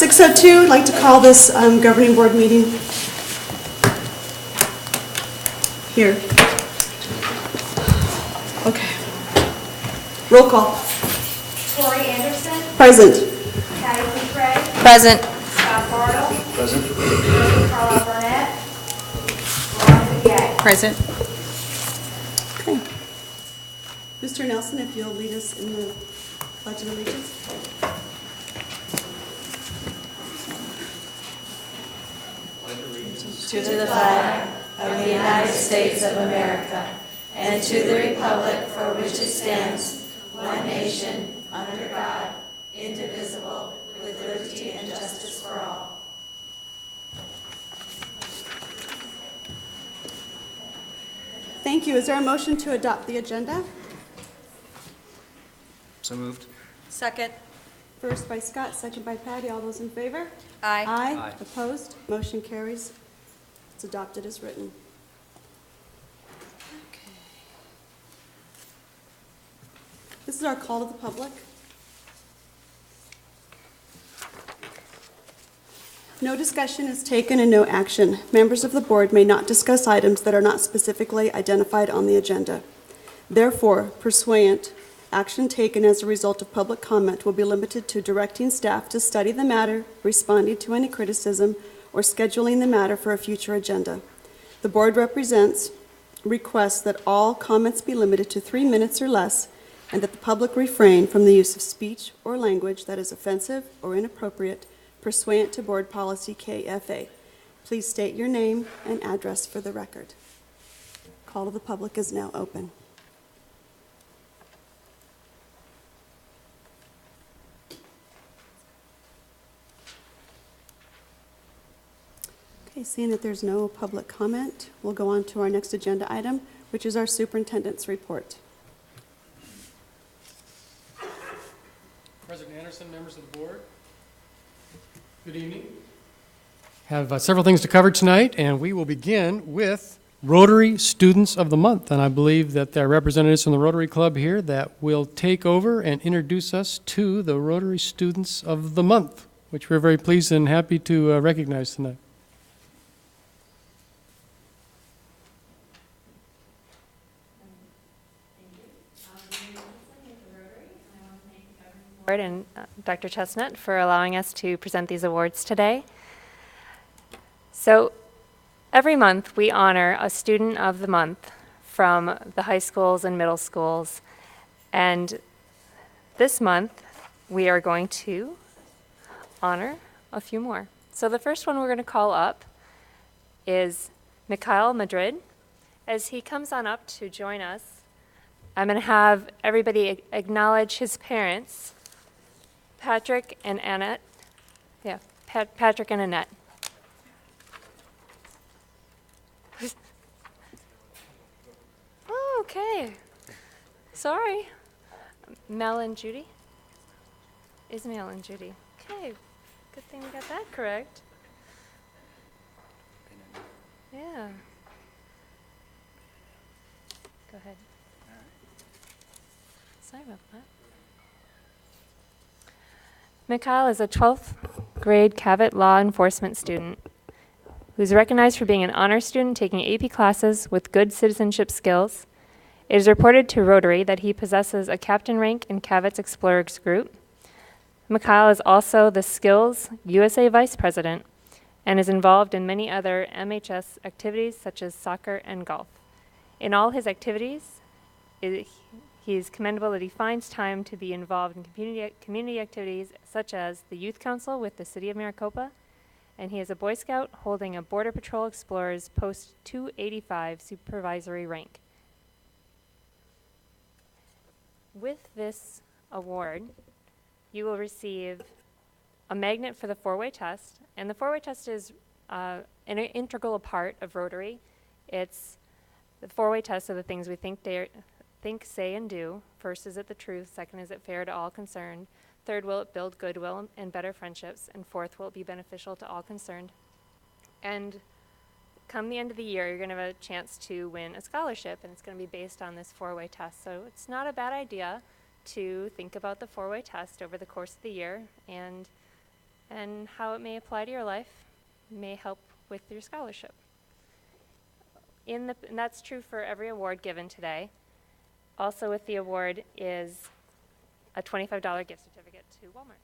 6:02, I'd like to call this governing board meeting here. Okay. Roll call. Corey Anderson. Present. Patty Dupre. Present. Scott Bartle. Present. Carla Burnett. Veronica Gay. Present. Okay. Mr. Nelson, if you'll lead us in the Pledge of Allegiance. To the flag of the United States of America and to the republic for which it stands, one nation, under God, indivisible, with liberty and justice for all. Thank you. Is there a motion to adopt the agenda? So moved. Second. First by Scott, second by Patty. All those in favor? Aye. Aye. Opposed? Motion carries. It's adopted as written. Okay. This is our call to the public. No discussion is taken and no action. Members of the board may not discuss items that are not specifically identified on the agenda. Therefore, pursuant, action taken as a result of public comment will be limited to directing staff to study the matter, responding to any criticism, or scheduling the matter for a future agenda. The board requests that all comments be limited to 3 minutes or less, and that the public refrain from the use of speech or language that is offensive or inappropriate pursuant to Board Policy KFA. Please state your name and address for the record. Call to the public is now open. Okay, seeing that there's no public comment, we'll go on to our next agenda item, which is our superintendent's report. President Anderson, members of the board, good evening. Have several things to cover tonight, and we will begin with Rotary Students of the Month. And I believe that there are representatives from the Rotary Club here that will take over and introduce us to the Rotary Students of the Month, which we're very pleased and happy to recognize tonight. And Dr. Chestnut for allowing us to present these awards today. So every month we honor a student of the month from the high schools and middle schools. And this month we are going to honor a few more. So the first one we're going to call up is Mikhail Madrid. As he comes on up to join us, I'm going to have everybody acknowledge his parents, Patrick and Annette. Yeah, Patrick and Annette. Oh, okay. Sorry. Mel and Judy? Ismail and Judy. Okay, good thing we got that correct. Yeah. Go ahead. Sorry about that. Mikhail is a 12th grade Cavett Law Enforcement student who's recognized for being an honor student taking AP classes with good citizenship skills. It is reported to Rotary that he possesses a captain rank in Cavett's Explorers Group. Mikhail is also the Skills USA Vice President and is involved in many other MHS activities such as soccer and golf. In all his activities, he is commendable that he finds time to be involved in community activities such as the Youth Council with the City of Maricopa, and he is a Boy Scout holding a Border Patrol Explorers Post 285 supervisory rank. With this award, you will receive a magnet for the four-way test, and the four-way test is an integral part of Rotary. It's the four-way test of the things we think, say, and do. First, is it the truth? Second, is it fair to all concerned? Third, will it build goodwill and better friendships? And fourth, will it be beneficial to all concerned? And come the end of the year, you're going to have a chance to win a scholarship, and it's going to be based on this four-way test. So it's not a bad idea to think about the four-way test over the course of the year and and how it may apply to your life, may help with your scholarship. And that's true for every award given today. Also with the award is a $25 gift certificate to Walmart.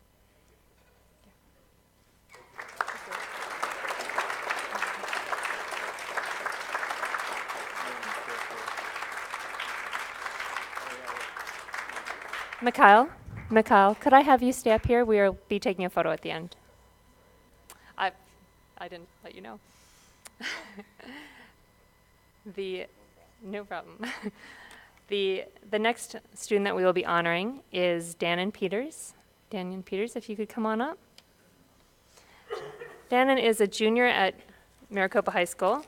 Mikhail, could I have you stay up here? We'll be taking a photo at the end. I didn't let you know. No problem. The next student that we will be honoring is Dannon Peters. Dannon Peters, if you could come on up. Dannon is a junior at Maricopa High School.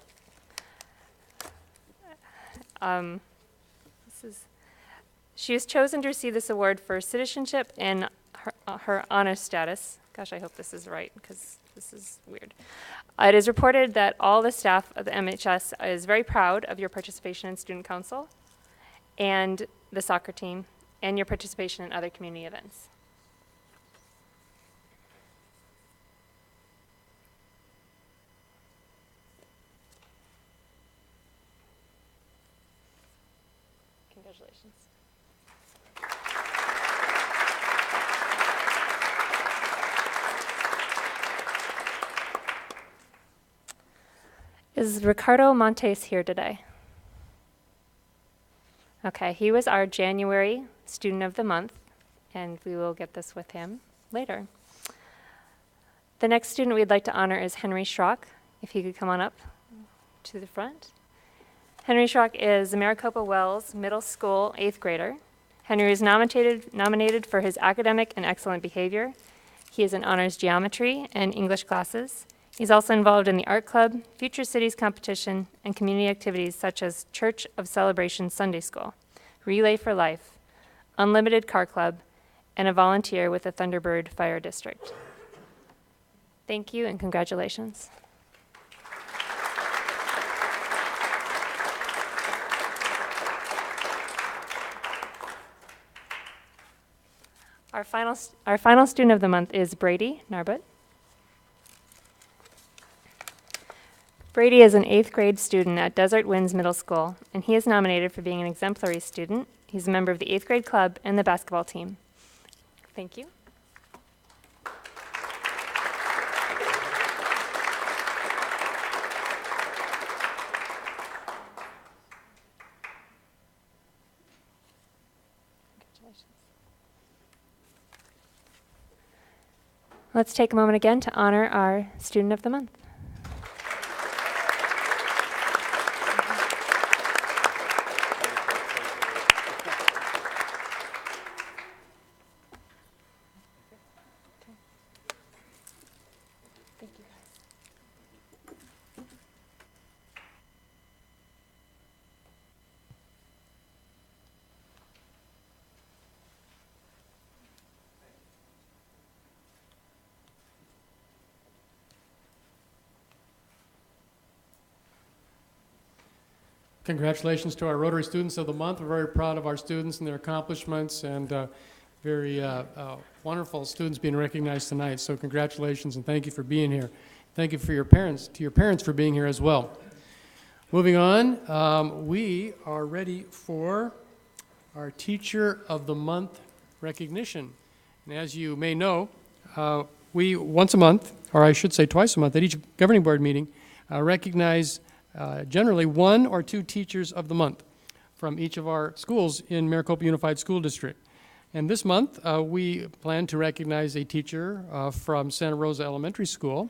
She was chosen to receive this award for citizenship and her honor status. Gosh, I hope this is right, because this is weird. It is reported that all the staff of the MHS is very proud of your participation in student council and the soccer team and your participation in other community events. Congratulations. Is Ricardo Montes here today? Okay, he was our January Student of the Month, and we will get this with him later. The next student we'd like to honor is Henry Schrock. If he could come on up to the front. Henry Schrock is a Maricopa Wells Middle School 8th grader. Henry was nominated for his academic and excellent behavior. He is in honors geometry and English classes. He's also involved in the art club, Future Cities competition, and community activities such as Church of Celebration Sunday School, Relay for Life, Unlimited Car Club, and a volunteer with the Thunderbird Fire District. Thank you and congratulations. Our final student of the month is Brady Narbut. Brady is an 8th grade student at Desert Winds Middle School, and he is nominated for being an exemplary student. He's a member of the 8th grade club and the basketball team. Thank you. Let's take a moment again to honor our Student of the Month. Thank you, guys. Congratulations to our Rotary Students of the Month. We're very proud of our students and their accomplishments, and very wonderful students being recognized tonight. So congratulations and thank you for being here. Thank you for your parents for being here as well. Moving on, we are ready for our Teacher of the Month recognition. And as you may know, we once a month, or I should say twice a month, at each governing board meeting, recognize generally 1 or 2 teachers of the month from each of our schools in Maricopa Unified School District. And this month, we plan to recognize a teacher from Santa Rosa Elementary School.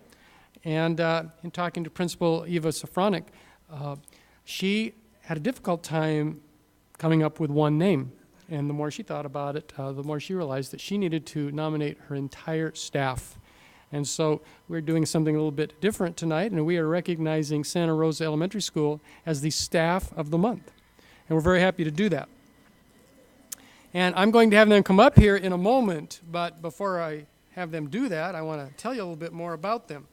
And in talking to Principal Eva Safronic, she had a difficult time coming up with one name. And the more she thought about it, the more she realized that she needed to nominate her entire staff. And so we're doing something a little bit different tonight, and we are recognizing Santa Rosa Elementary School as the Staff of the Month. And we're very happy to do that. And I'm going to have them come up here in a moment, but before I have them do that, I want to tell you a little bit more about them.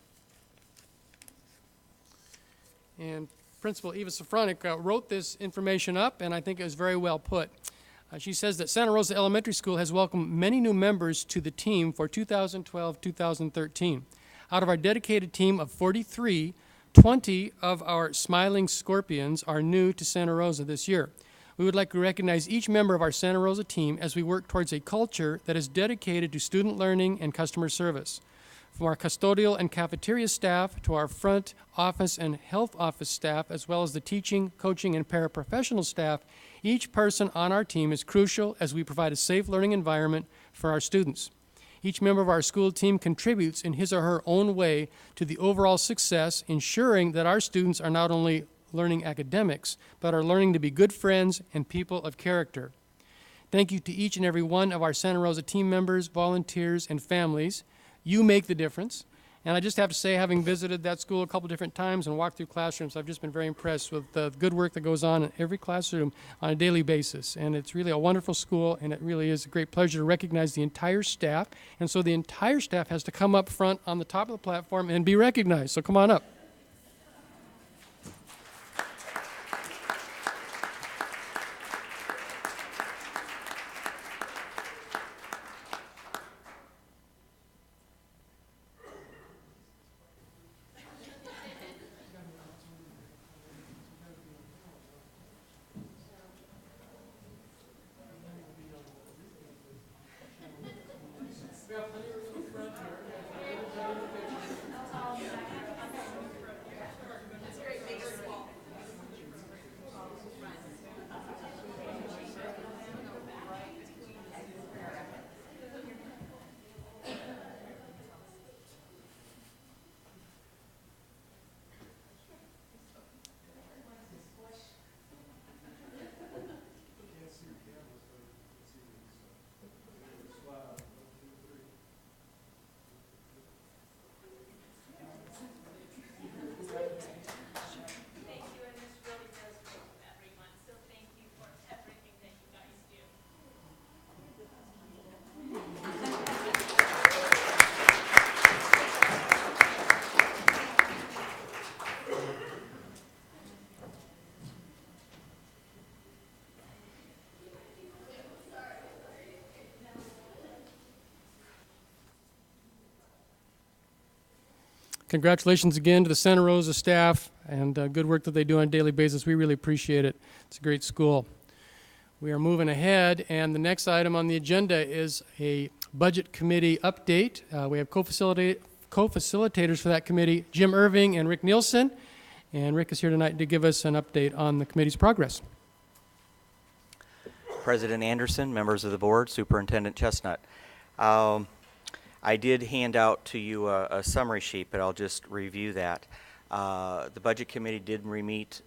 And Principal Eva Safronic wrote this information up, and I think it was very well put. She says that Santa Rosa Elementary School has welcomed many new members to the team for 2012-2013. Out of our dedicated team of 43, 20 of our Smiling Scorpions are new to Santa Rosa this year. We would like to recognize each member of our Santa Rosa team as we work towards a culture that is dedicated to student learning and customer service. From our custodial and cafeteria staff to our front office and health office staff, as well as the teaching, coaching, and paraprofessional staff, each person on our team is crucial as we provide a safe learning environment for our students. Each member of our school team contributes in his or her own way to the overall success, ensuring that our students are not only learning academics, but are learning to be good friends and people of character. Thank you to each and every one of our Santa Rosa team members, volunteers, and families. You make the difference. And I just have to say, having visited that school a couple different times and walked through classrooms, I've just been very impressed with the good work that goes on in every classroom on a daily basis. And it's really a wonderful school, and it really is a great pleasure to recognize the entire staff. And so the entire staff has to come up front on the top of the platform and be recognized. So come on up. Congratulations again to the Santa Rosa staff and good work that they do on a daily basis. We really appreciate it. It's a great school. We are moving ahead, and the next item on the agenda is a budget committee update. We have co-facilitators for that committee, Jim Irving and Rick Nielsen. And Rick is here tonight to give us an update on the committee's progress. President Anderson, members of the board, Superintendent Chestnut. I did hand out to you a summary sheet, but I'll just review that. The Budget Committee did meet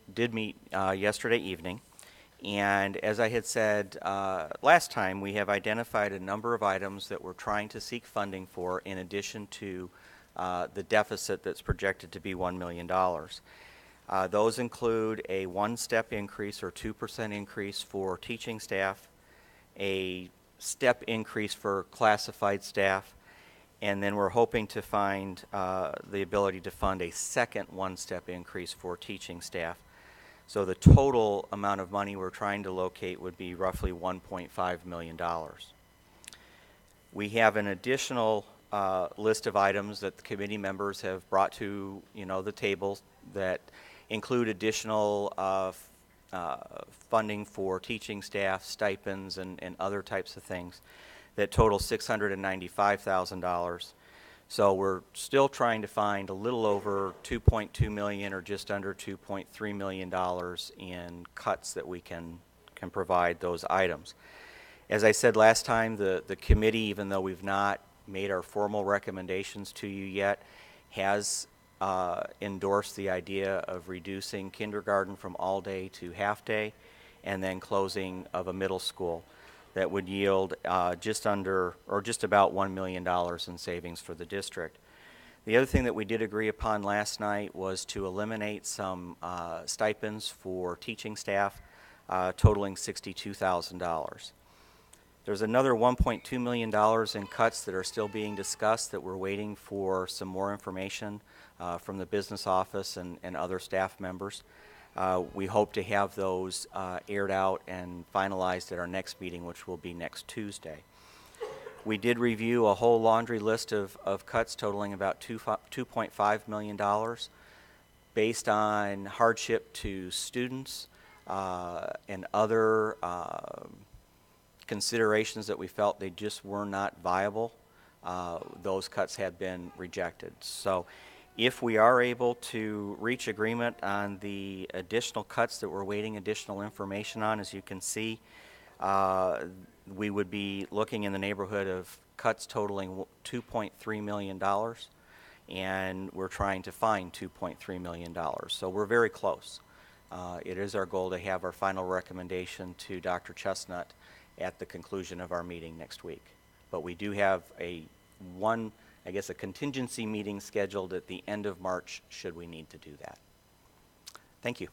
yesterday evening, and as I had said last time, we have identified a number of items that we're trying to seek funding for in addition to the deficit that's projected to be $1 million. Those include a one-step increase or 2% increase for teaching staff, a step increase for classified staff, and then we're hoping to find the ability to fund a second one-step increase for teaching staff. So the total amount of money we're trying to locate would be roughly $1.5 million. We have an additional list of items that the committee members have brought to the table that include additional funding for teaching staff, stipends, and other types of things that total $695,000. So we're still trying to find a little over $2.2 million or just under $2.3 million in cuts that we can provide those items. As I said last time, the committee, even though we've not made our formal recommendations to you yet, has endorsed the idea of reducing kindergarten from all day to half day and then closing of a middle school. That would yield just under or just about $1 million in savings for the district. The other thing that we did agree upon last night was to eliminate some stipends for teaching staff totaling $62,000. There's another $1.2 million in cuts that are still being discussed that we're waiting for some more information from the business office and other staff members. We hope to have those aired out and finalized at our next meeting, which will be next Tuesday. We did review a whole laundry list of cuts totaling about $2.5 million based on hardship to students and other considerations that we felt they just were not viable. Those cuts have been rejected. So if we are able to reach agreement on the additional cuts that we're waiting additional information on, as you can see, we would be looking in the neighborhood of cuts totaling $2.3 million, and we're trying to find $2.3 million. So we're very close. It is our goal to have our final recommendation to Dr. Chestnut at the conclusion of our meeting next week. But we do have a contingency meeting scheduled at the end of March should we need to do that. Thank you.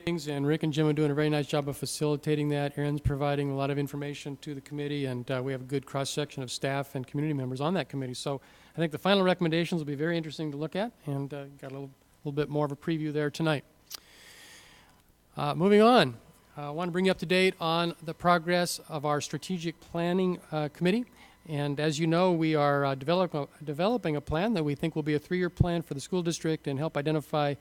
And Rick and Jim are doing a very nice job of facilitating that. Aaron's providing a lot of information to the committee, and we have a good cross-section of staff and community members on that committee. So I think the final recommendations will be very interesting to look at, and got a little bit more of a preview there tonight. Moving on, I want to bring you up to date on the progress of our strategic planning committee. And as you know, we are developing a plan that we think will be a 3-year plan for the school district and help identify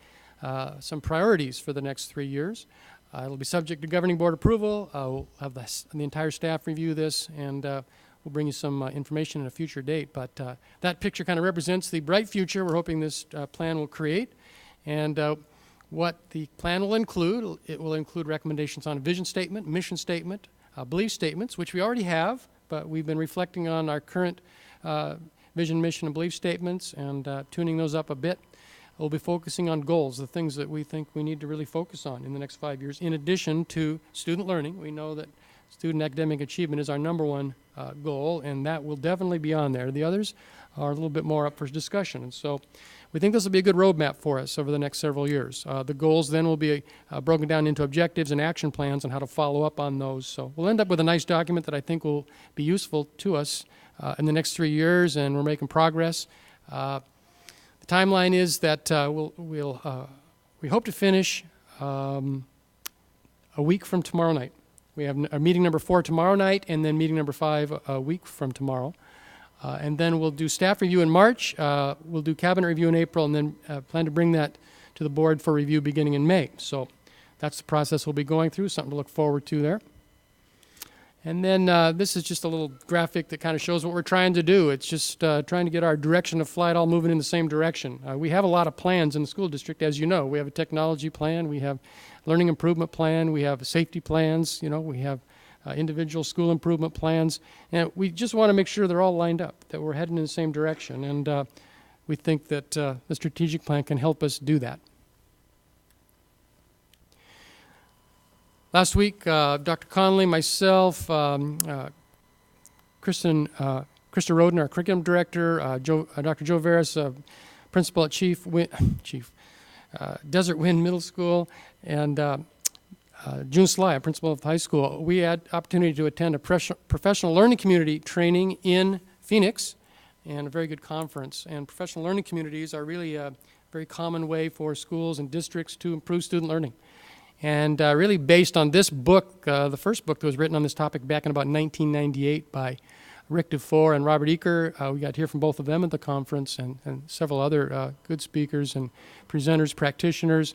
some priorities for the next 3 years. It'll be subject to governing board approval. We'll have the entire staff review this, and we'll bring you some information in a future date. But that picture kind of represents the bright future we're hoping this plan will create. And what the plan will include, it will include recommendations on a vision statement, mission statement, belief statements, which we already have, but we've been reflecting on our current vision, mission, and belief statements and tuning those up a bit. We'll be focusing on goals, the things that we think we need to really focus on in the next 5 years, in addition to student learning. We know that student academic achievement is our #1 goal, and that will definitely be on there. The others are a little bit more up for discussion, and so we think this will be a good roadmap for us over the next several years. The goals then will be broken down into objectives and action plans on how to follow up on those. So we'll end up with a nice document that I think will be useful to us in the next 3 years, and we're making progress. The timeline is that we hope to finish a week from tomorrow night. We have a meeting number 4 tomorrow night, and then meeting number 5 a week from tomorrow. And then we'll do staff review in March, we'll do cabinet review in April, and then plan to bring that to the board for review beginning in May. So that's the process we'll be going through, something to look forward to there. And then this is just a little graphic that kind of shows what we're trying to do. It's just trying to get our direction of flight all moving in the same direction. We have a lot of plans in the school district, as you know. We have a technology plan, we have learning improvement plan, we have safety plans, we have individual school improvement plans, and we just want to make sure they're all lined up, that we're heading in the same direction, and we think that the strategic plan can help us do that. Last week, Dr. Connolly, myself, Krista Roden, our curriculum director, Dr. Joe Veras, principal at Desert Wind Middle School, and June Sly, principal of the high school, we had opportunity to attend a professional learning community training in Phoenix, and a very good conference. And professional learning communities are really a very common way for schools and districts to improve student learning. And really based on this book, the first book that was written on this topic back in about 1998 by Rick DeFore and Robert Eaker. We got to hear from both of them at the conference, and several other good speakers and presenters, practitioners.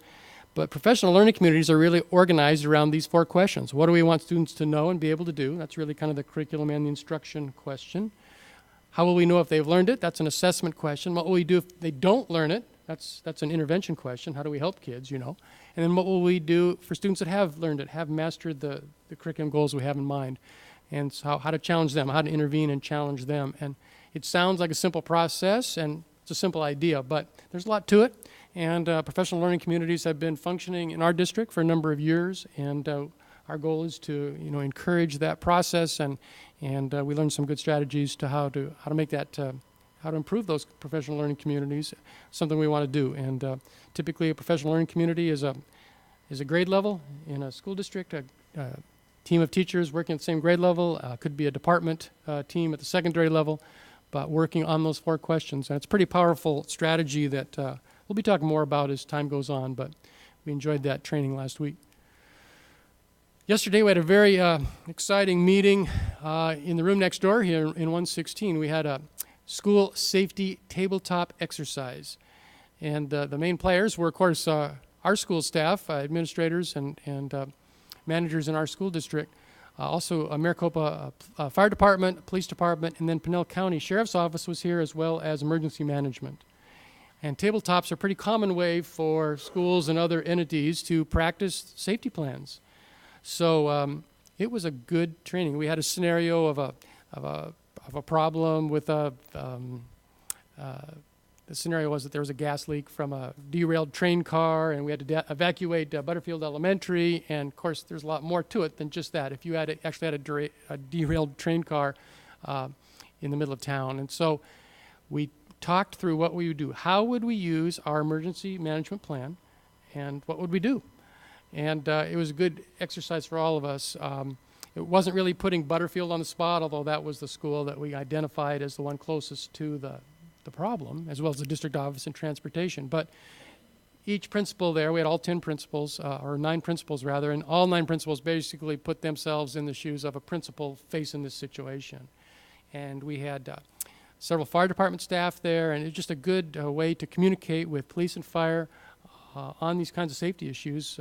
But professional learning communities are really organized around these 4 questions. What do we want students to know and be able to do? That's really kind of the curriculum and the instruction question. How will we know if they've learned it? That's an assessment question. What will we do if they don't learn it? That's an intervention question. How do we help kids, And then what will we do for students that have learned it, have mastered the curriculum goals we have in mind? And so how to challenge them, how to intervene and challenge them. And it sounds like a simple process, and it's a simple idea, but there's a lot to it. And professional learning communities have been functioning in our district for a number of years, and our goal is to encourage that process, and we learned some good strategies to how to make that how to improve those professional learning communities, something we want to do. And typically a professional learning community is a grade level in a school district, a team of teachers working at the same grade level, could be a department team at the secondary level, working on those 4 questions. And it's a pretty powerful strategy that we'll be talking more about as time goes on, but we enjoyed that training last week. Yesterday we had a very exciting meeting in the room next door here in 116. We had a school safety tabletop exercise. And the main players were, of course, our school staff, administrators and managers in our school district. Also, Maricopa Fire Department, Police Department, and then Pinell County Sheriff's Office was here, as well as emergency management. And tabletops are a pretty common way for schools and other entities to practice safety plans. So it was a good training. We had a scenario of a problem with the scenario was that there was a gas leak from a derailed train car, and we had to evacuate Butterfield Elementary. And of course, there's a lot more to it than just that. If you actually had a derailed train car in the middle of town, and so we talked through what we would do. How would we use our emergency management plan, and what would we do? And it was a good exercise for all of us. It wasn't really putting Butterfield on the spot, although that was the school that we identified as the one closest to the problem, as well as the district office and transportation. But each principal there, we had all 10 principals, or 9 principals rather, and all 9 principals basically put themselves in the shoes of a principal facing this situation. And we had several fire department staff there, and it's just a good way to communicate with police and fire on these kinds of safety issues,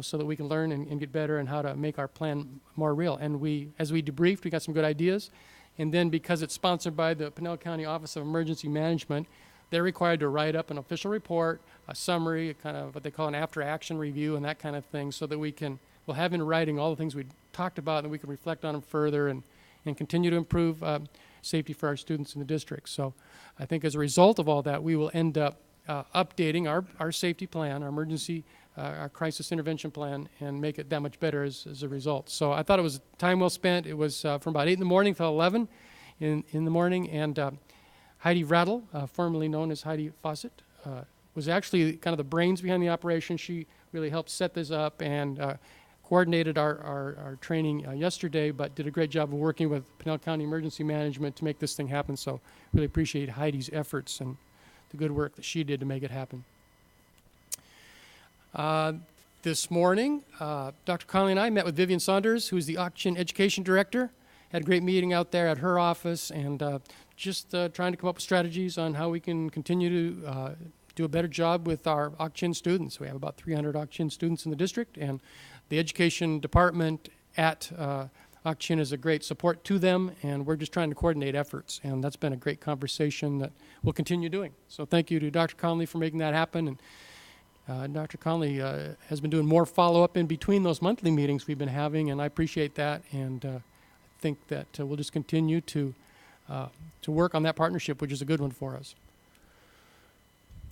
so that we can learn and get better and how to make our plan more real. And as we debriefed, we got some good ideas. And then because it's sponsored by the Pinell County Office of Emergency Management, they're required to write up an official report, a summary, kind of what they call an after-action review and that kind of thing, so that we'll have in writing all the things we talked about, and we can reflect on them further and continue to improve safety for our students in the district. So I think as a result of all that, we will end up updating our safety plan, our crisis intervention plan, and make it that much better as a result. So I thought it was time well spent. It was from about 8 in the morning till 11 in the morning, and Heidi Rattle, formerly known as Heidi Fawcett, was actually kind of the brains behind the operation. She really helped set this up and coordinated our training yesterday, but did a great job of working with Pinell County Emergency Management to make this thing happen. So really appreciate Heidi's efforts and the good work that she did to make it happen. This morning, Dr. Conley and I met with Vivian Saunders, who is the Auction Education Director. Had a great meeting out there at her office, and just trying to come up with strategies on how we can continue to do a better job with our Auction students. We have about 300 Auction students in the district, and the education department at Auction is a great support to them, and we're just trying to coordinate efforts, and that's been a great conversation that we'll continue doing. So thank you to Dr. Conley for making that happen, and Dr. Conley has been doing more follow-up in between those monthly meetings we've been having, and I appreciate that, and I think that we'll just continue to work on that partnership, which is a good one for us.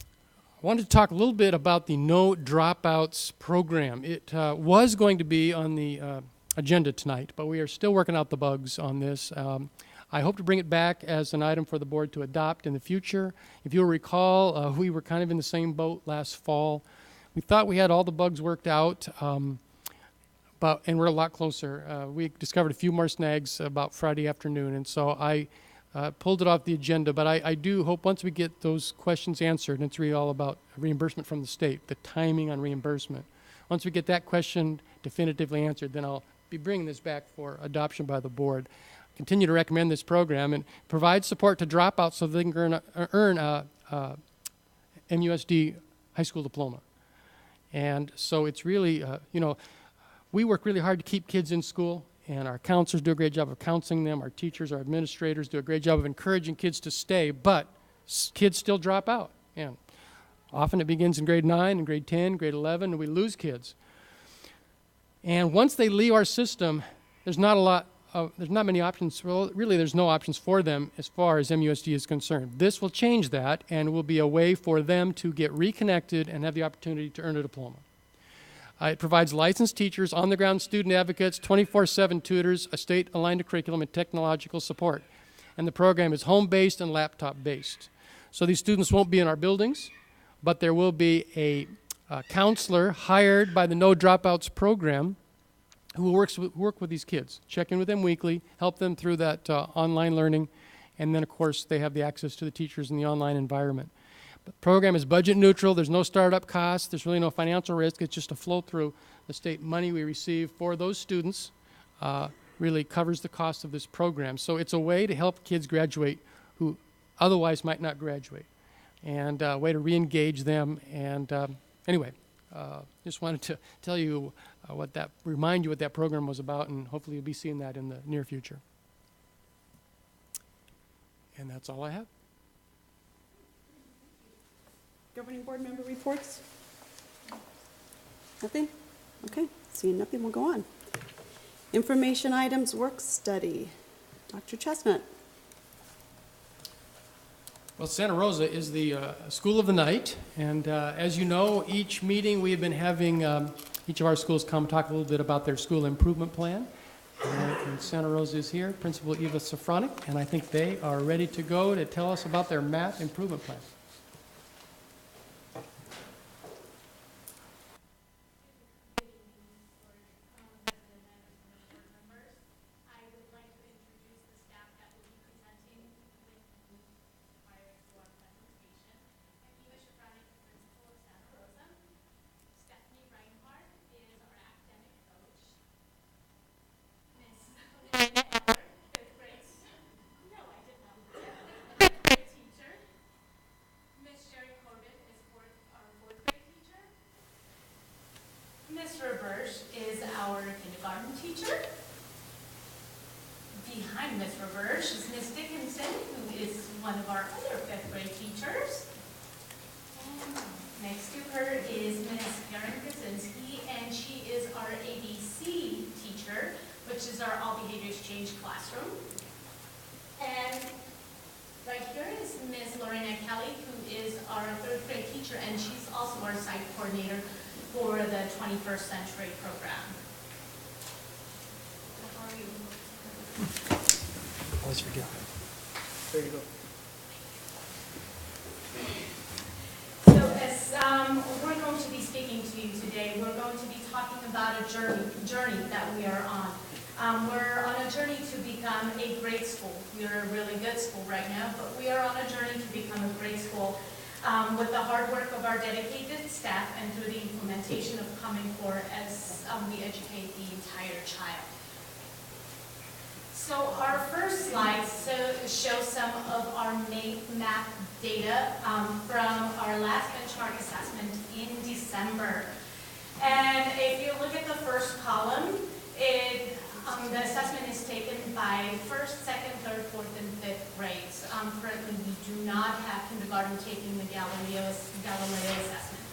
I wanted to talk a little bit about the No Dropouts program. It was going to be on the agenda tonight, but we are still working out the bugs on this. I hope to bring it back as an item for the board to adopt in the future. If you'll recall, we were kind of in the same boat last fall. We thought we had all the bugs worked out, and we're a lot closer. We discovered a few more snags about Friday afternoon, and so I pulled it off the agenda. But I do hope once we get those questions answered, and it's really all about reimbursement from the state, the timing on reimbursement. Once we get that question definitively answered, then I'll be bringing this back for adoption by the board. Continue to recommend this program and provide support to dropouts so they can earn a MUSD high school diploma. And so it's really, we work really hard to keep kids in school, and our counselors do a great job of counseling them. Our teachers, our administrators do a great job of encouraging kids to stay, but kids still drop out. And often it begins in grade 9 and grade 10, grade 11, and we lose kids. And once they leave our system, there's not many options. Well, really, there's no options for them as far as MUSD is concerned. This will change that, and will be a way for them to get reconnected and have the opportunity to earn a diploma. It provides licensed teachers, on-the-ground student advocates, 24/7 tutors, a state-aligned curriculum, and technological support. And the program is home-based and laptop-based. So these students won't be in our buildings, but there will be a counselor hired by the No Dropouts program who will work with these kids, check in with them weekly, help them through that online learning, And then, of course, they have the access to the teachers in the online environment. The program is budget neutral. There's no startup costs. There's really no financial risk. It's just a flow through. The state money we receive for those students really covers the cost of this program. So it's a way to help kids graduate who otherwise might not graduate, and a way to re-engage them. And anyway, just wanted to tell you remind you what that program was about, and hopefully you'll be seeing that in the near future. And that's all I have. Governing board member reports? Nothing? Okay, seeing nothing, we'll go on. Information items, work study. Dr. Chestnut. Well, Santa Rosa is the school of the night, and as you know, each meeting we have been having each of our schools come talk a little bit about their school improvement plan. And Santa Rosa is here, Principal Eva Safronic, and I think they are ready to go to tell us about their math improvement plan. Mr. Bursch is our kindergarten teacher. Behind Mr. Bursch is Miss Dickinson, who is one of our other fifth grade teachers. And next to her is Miss Karen Krasinski, and she is our ABC teacher, which is our all behavior exchange classroom. And right here is Miss Lorena Kelly, who is our third grade teacher, and she's also our site coordinator for the 21st Century program. How are you? Always forget. There you go. So as we're going to be speaking to you today, we're going to be talking about a journey that we are on. We're on a journey to become a great school. We are a really good school right now, but we are on a journey to become a great school. With the hard work of our dedicated staff and through the implementation of Common Core as we educate the entire child. So our first slides show some of our math data from our last benchmark assessment in December. And if you look at the first column, the assessment is taken by first, second, third, fourth, and fifth grades. Currently, we do not have kindergarten taking the Galileo assessment.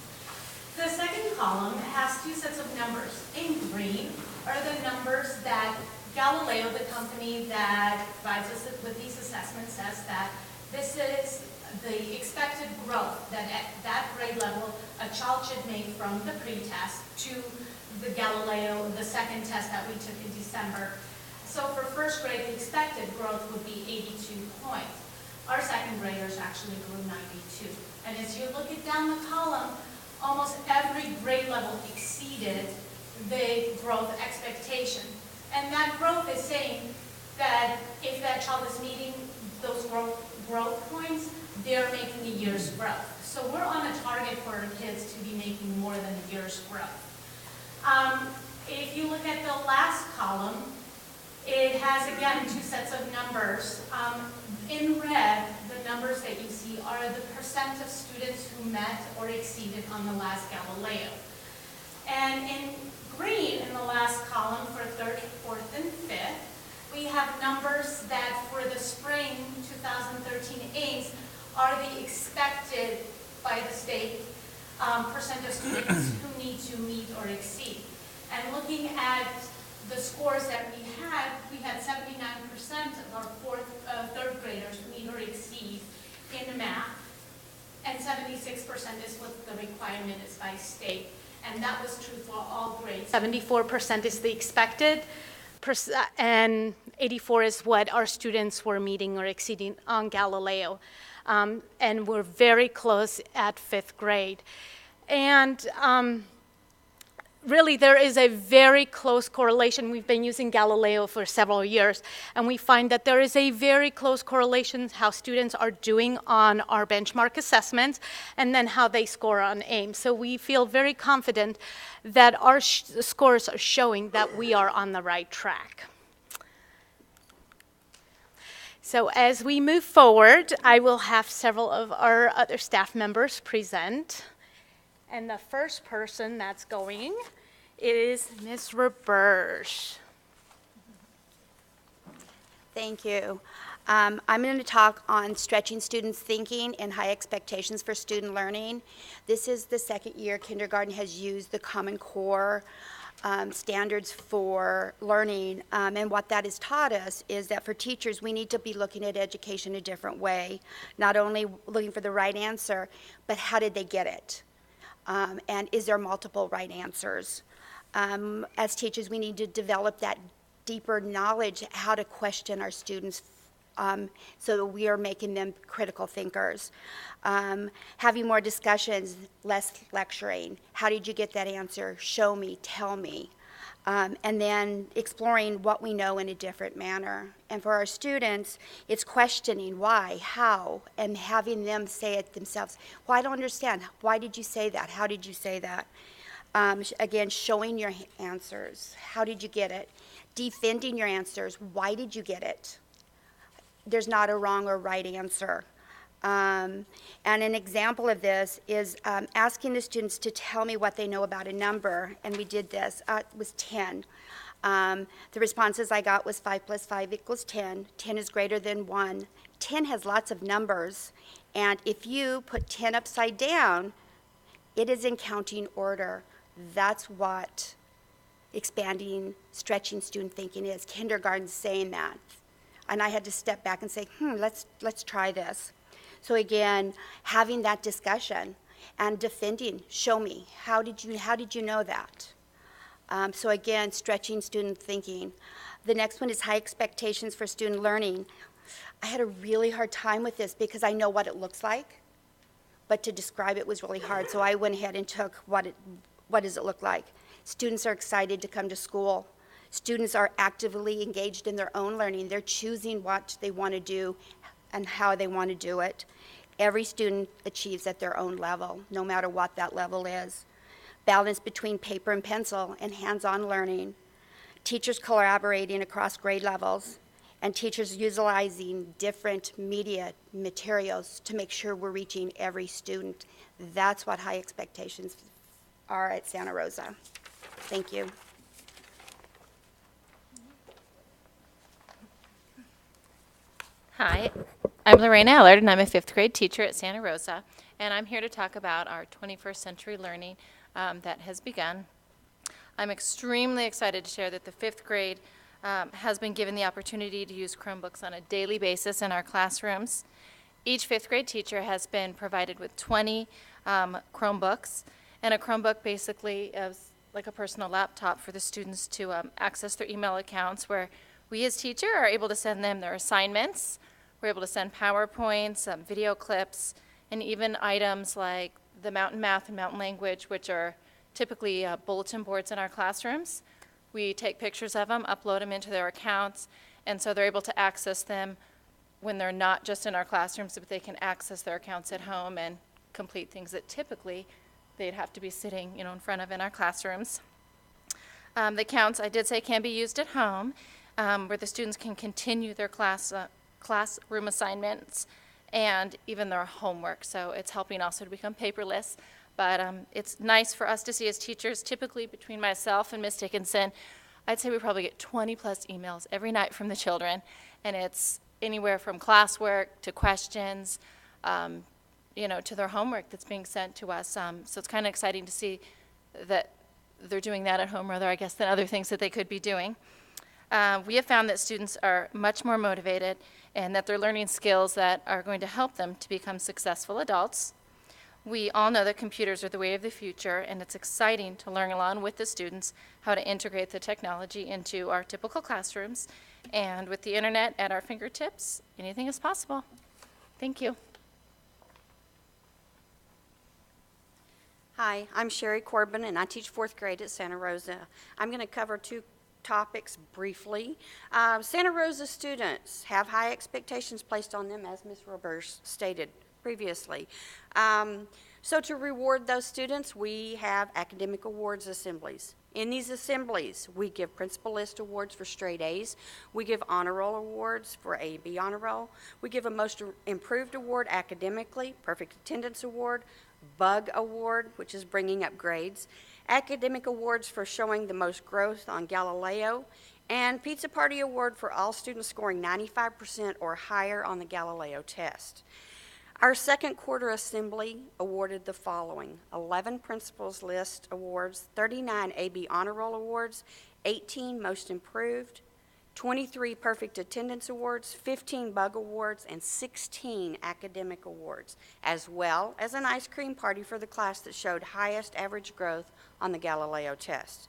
The second column has two sets of numbers. In green are the numbers that Galileo, the company that provides us with these assessments, says that this is the expected growth that at that grade level a child should make from the pre-test to the Galileo, the second test that we took in December. So for first grade, the expected growth would be 82 points. Our second graders actually grew 92. And as you look at down the column, almost every grade level exceeded the growth expectation. And that growth is saying that if that child is meeting those growth points, they're making a year's growth. So we're on a target for our kids to be making more than a year's growth. If you look at the last column, it has, again, two sets of numbers. In red, the numbers that you see are the percent of students who met or exceeded on the last Galileo. And in green, in the last column for third, fourth, and fifth, we have numbers that for the spring 2013 aims are the expected by the state percent of students who need to meet or exceed. And looking at the scores that we had 79% of our third graders meet or exceed in math, and 76% is what the requirement is by state. And that was true for all grades. 74% is the expected, and 84 is what our students were meeting or exceeding on Galileo. And we're very close at fifth grade. And really, there is a very close correlation. We've been using Galileo for several years, and we find that there is a very close correlation how students are doing on our benchmark assessments and then how they score on AIM. So we feel very confident that our scores are showing that we are on the right track. So as we move forward, I will have several of our other staff members present. And the first person that's going is Ms. Roberge. Thank you. I'm going to talk on stretching students' thinking and high expectations for student learning. This is the second year kindergarten has used the Common Core standards for learning, and what that has taught us is that for teachers, we need to be looking at education a different way, not only looking for the right answer, but how did they get it? And is there multiple right answers? As teachers, we need to develop that deeper knowledge, how to question our students so that we are making them critical thinkers. Having more discussions, less lecturing. How did you get that answer? Show me, tell me. And then exploring what we know in a different manner. And for our students, it's questioning why, how, and having them say it themselves. Well, I don't understand. Why did you say that? How did you say that? Again, showing your answers. How did you get it? Defending your answers. Why did you get it? There's not a wrong or right answer. And an example of this is asking the students to tell me what they know about a number, and we did this. It was 10. The responses I got was 5 plus 5 equals 10. 10 is greater than 1. 10 has lots of numbers, and if you put 10 upside down, it is in counting order. That's what expanding, stretching student thinking is. Kindergarten's saying that. And I had to step back and say, let's try this. So again, having that discussion and defending, show me, how did you know that? So again, stretching student thinking. The next one is high expectations for student learning. I had a really hard time with this because I know what it looks like, but to describe it was really hard. So I went ahead and took what does it look like? Students are excited to come to school. Students are actively engaged in their own learning. They're choosing what they want to do and how they want to do it. Every student achieves at their own level, no matter what that level is. Balance between paper and pencil and hands-on learning. Teachers collaborating across grade levels, and teachers utilizing different media materials to make sure we're reaching every student. That's what high expectations are at Santa Rosa. Thank you. Hi, I'm Lorraine Allard, and I'm a 5th grade teacher at Santa Rosa, and I'm here to talk about our 21st century learning that has begun. I'm extremely excited to share that the 5th grade has been given the opportunity to use Chromebooks on a daily basis in our classrooms. Each 5th grade teacher has been provided with 20 Chromebooks, and a Chromebook basically is like a personal laptop for the students to access their email accounts, where we as teachers are able to send them their assignments. We're able to send PowerPoints, video clips, and even items like the Mountain Math and Mountain Language, which are typically bulletin boards in our classrooms. We take pictures of them, upload them into their accounts, and so they're able to access them when they're not just in our classrooms, but they can access their accounts at home and complete things that typically they'd have to be sitting, in front of in our classrooms. The accounts, I did say, can be used at home, where the students can continue their classroom assignments and even their homework. So it's helping also to become paperless. But it's nice for us to see as teachers, typically between myself and Ms. Dickinson, I'd say we probably get 20 plus emails every night from the children. And it's anywhere from classwork to questions, to their homework that's being sent to us. So it's kind of exciting to see that they're doing that at home rather, I guess, than other things that they could be doing. We have found that students are much more motivated and that they're learning skills that are going to help them to become successful adults. We all know that computers are the way of the future, and it's exciting to learn along with the students how to integrate the technology into our typical classrooms. And with the internet at our fingertips, anything is possible. Thank you. Hi, I'm Sherry Corbin, and I teach 4th grade at Santa Rosa. I'm going to cover 2 topics briefly. Santa Rosa students have high expectations placed on them, as Ms. Roberts stated previously. So to reward those students, we have academic awards assemblies. In these assemblies, we give principal list awards for straight A's. We give honor roll awards for A and B honor roll. We give a most improved award academically, perfect attendance award, bug award, which is bringing up grades, academic awards for showing the most growth on Galileo, and pizza party award for all students scoring 95% or higher on the Galileo test. Our second quarter assembly awarded the following: 11 Principals List Awards, 39 AB Honor Roll Awards, 18 Most Improved, 23 Perfect Attendance Awards, 15 Bug Awards, and 16 Academic Awards, as well as an ice cream party for the class that showed highest average growth on the Galileo test.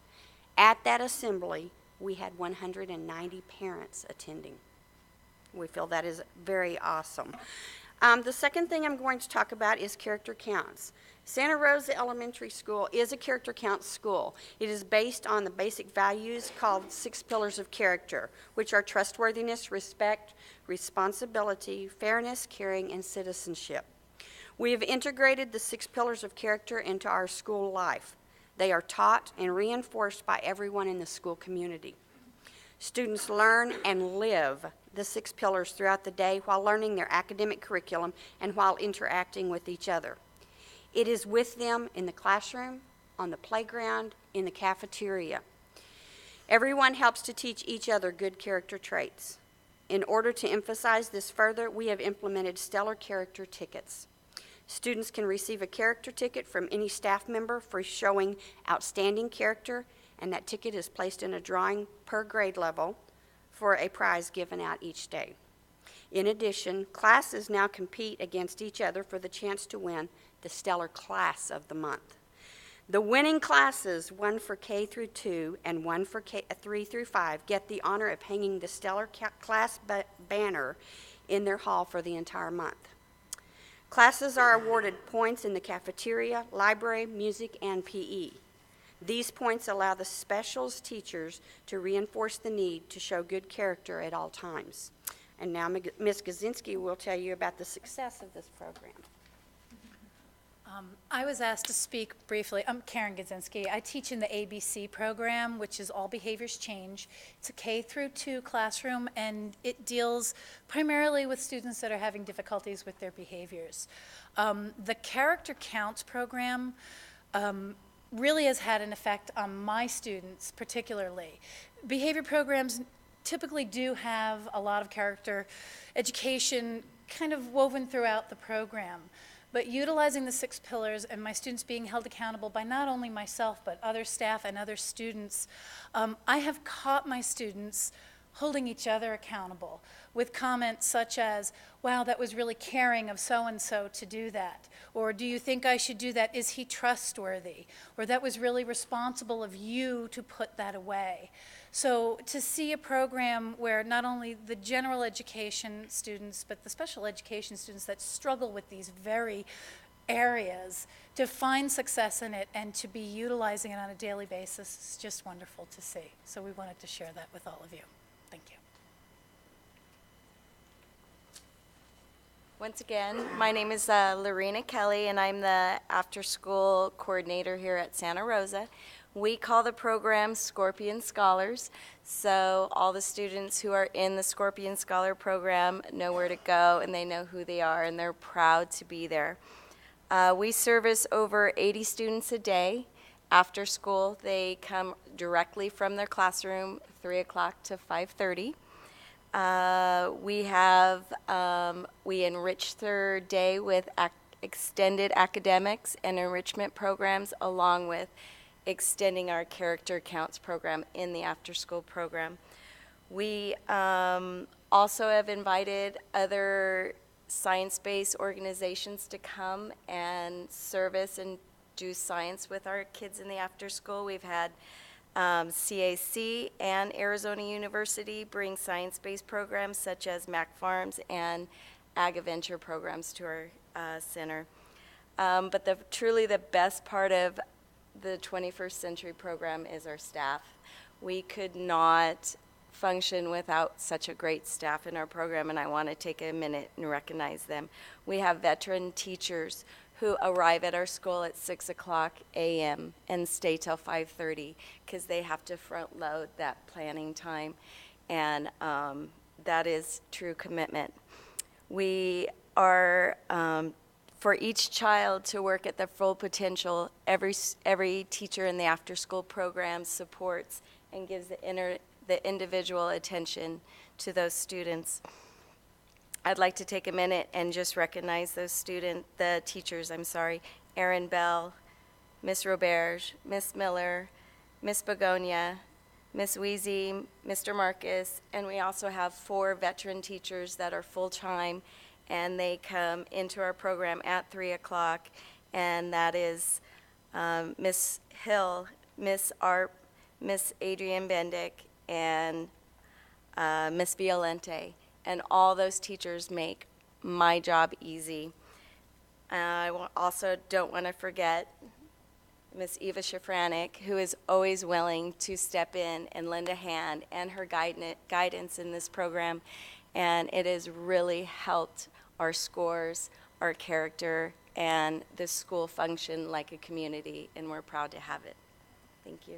At that assembly, we had 190 parents attending. We feel that is very awesome. The second thing I'm going to talk about is character counts. Santa Rosa Elementary School is a character count school. It is based on the basic values called 6 pillars of character, which are trustworthiness, respect, responsibility, fairness, caring, and citizenship. We have integrated the 6 pillars of character into our school life. They are taught and reinforced by everyone in the school community. Students learn and live the 6 pillars throughout the day while learning their academic curriculum and while interacting with each other. It is with them in the classroom, on the playground, in the cafeteria. Everyone helps to teach each other good character traits. In order to emphasize this further, we have implemented stellar character tickets. Students can receive a character ticket from any staff member for showing outstanding character, and that ticket is placed in a drawing per grade level for a prize given out each day. In addition, classes now compete against each other for the chance to win the Stellar Class of the Month. The winning classes, one for K through 2 and one for 3 through 5, get the honor of hanging the Stellar Class banner in their hall for the entire month. Classes are awarded points in the cafeteria, library, music, and PE. These points allow the specials teachers to reinforce the need to show good character at all times. And now Ms. Gazinski will tell you about the success of this program. I was asked to speak briefly. I'm Karen Gazinski. I teach in the ABC program, which is All Behaviors Change. It's a K through 2 classroom, and it deals primarily with students that are having difficulties with their behaviors. The Character Counts program really has had an effect on my students particularly. Behavior programs typically do have a lot of character education kind of woven throughout the program. But utilizing the 6 pillars and my students being held accountable by not only myself but other staff and other students, I have caught my students holding each other accountable with comments such as, wow, that was really caring of so-and-so to do that. Or do you think I should do that? Is he trustworthy? Or that was really responsible of you to put that away. So to see a program where not only the general education students, but the special education students that struggle with these very areas, to find success in it and to be utilizing it on a daily basis is just wonderful to see. So we wanted to share that with all of you. Thank you. Once again, my name is Lorena Kelly, and I'm the after-school coordinator here at Santa Rosa. We call the program Scorpion Scholars, so all the students who are in the Scorpion Scholar program know where to go, and they know who they are, and they're proud to be there. We service over 80 students a day. After school, they come directly from their classroom, 3 o'clock to 5:30. We enrich their day with extended academics and enrichment programs, along with extending our character counts program in the after-school program. We also have invited other science-based organizations to come and service and do science with our kids in the after-school. We've had CAC and Arizona University bring science-based programs such as Mac Farms and Ag Adventure programs to our center. But truly the best part of the 21st Century program is our staff. We could not function without such a great staff in our program, and I want to take a minute and recognize them. We have veteran teachers who arrive at our school at 6 o'clock a.m. and stay till 5:30 because they have to front load that planning time, and that is true commitment. We are, for each child to work at their full potential, every teacher in the after-school program supports and gives the individual attention to those students. I'd like to take a minute and just recognize the teachers, Erin Bell, Miss Roberge, Miss Miller, Miss Begonia, Miss Weezy, Mr. Marcus, and we also have 4 veteran teachers that are full-time, and they come into our program at 3 o'clock, and that is Miss Hill, Miss Arp, Miss Adrienne Bendick, and Miss Violente. And all those teachers make my job easy. I also don't want to forget Miss Eva Shafranek, who is always willing to step in and lend a hand, and her guidance in this program. And it has really helped our scores, our character, and the school function like a community, and we're proud to have it. Thank you.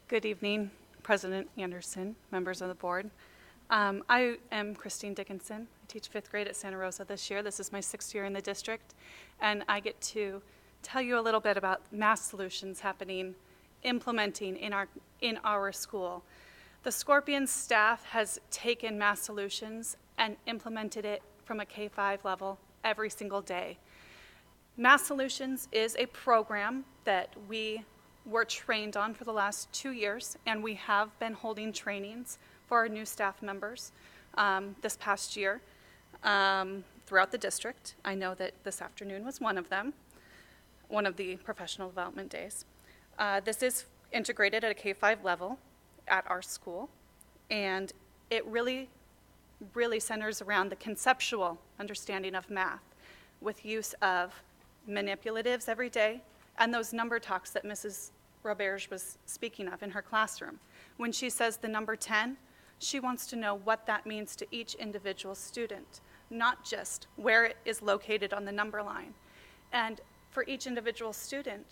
Good evening, President Anderson, members of the board. I am Christine Dickinson. I teach 5th grade at Santa Rosa this year. This is my 6th year in the district, and I get to tell you a little bit about math solutions implementing in our school. The Scorpions staff has taken math solutions and implemented it from a K-5 level every single day. Math Solutions is a program that we were trained on for the last 2 years, and we have been holding trainings for our new staff members this past year throughout the district. I know that this afternoon was one of them, one of the professional development days. This is integrated at a K-5 level at our school, and it really centers around the conceptual understanding of math with use of manipulatives every day and those number talks that Mrs. Roberge was speaking of in her classroom. When she says the number 10, she wants to know what that means to each individual student, not just where it is located on the number line. And for each individual student,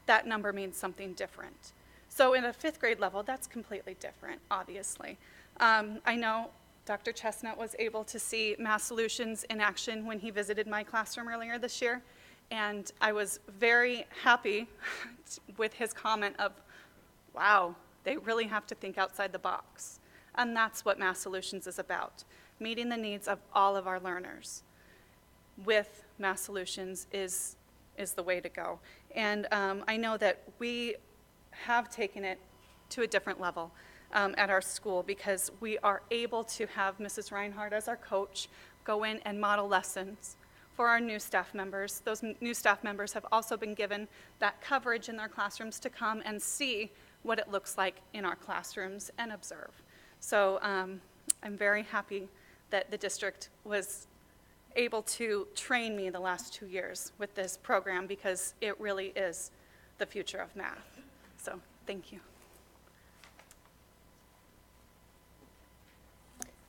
that number means something different. So in a 5th grade level, that's completely different, obviously. I know Dr. Chestnut was able to see Math Solutions in action when he visited my classroom earlier this year, and I was very happy with his comment of, wow, they really have to think outside the box. And that's what Math Solutions is about, meeting the needs of all of our learners. With Math Solutions is the way to go. And I know that we have taken it to a different level at our school because we are able to have Mrs. Reinhardt as our coach go in and model lessons for our new staff members. Those new staff members have also been given that coverage in their classrooms to come and see what it looks like in our classrooms and observe. So I'm very happy that the district was able to train me the last 2 years with this program because it really is the future of math. So thank you.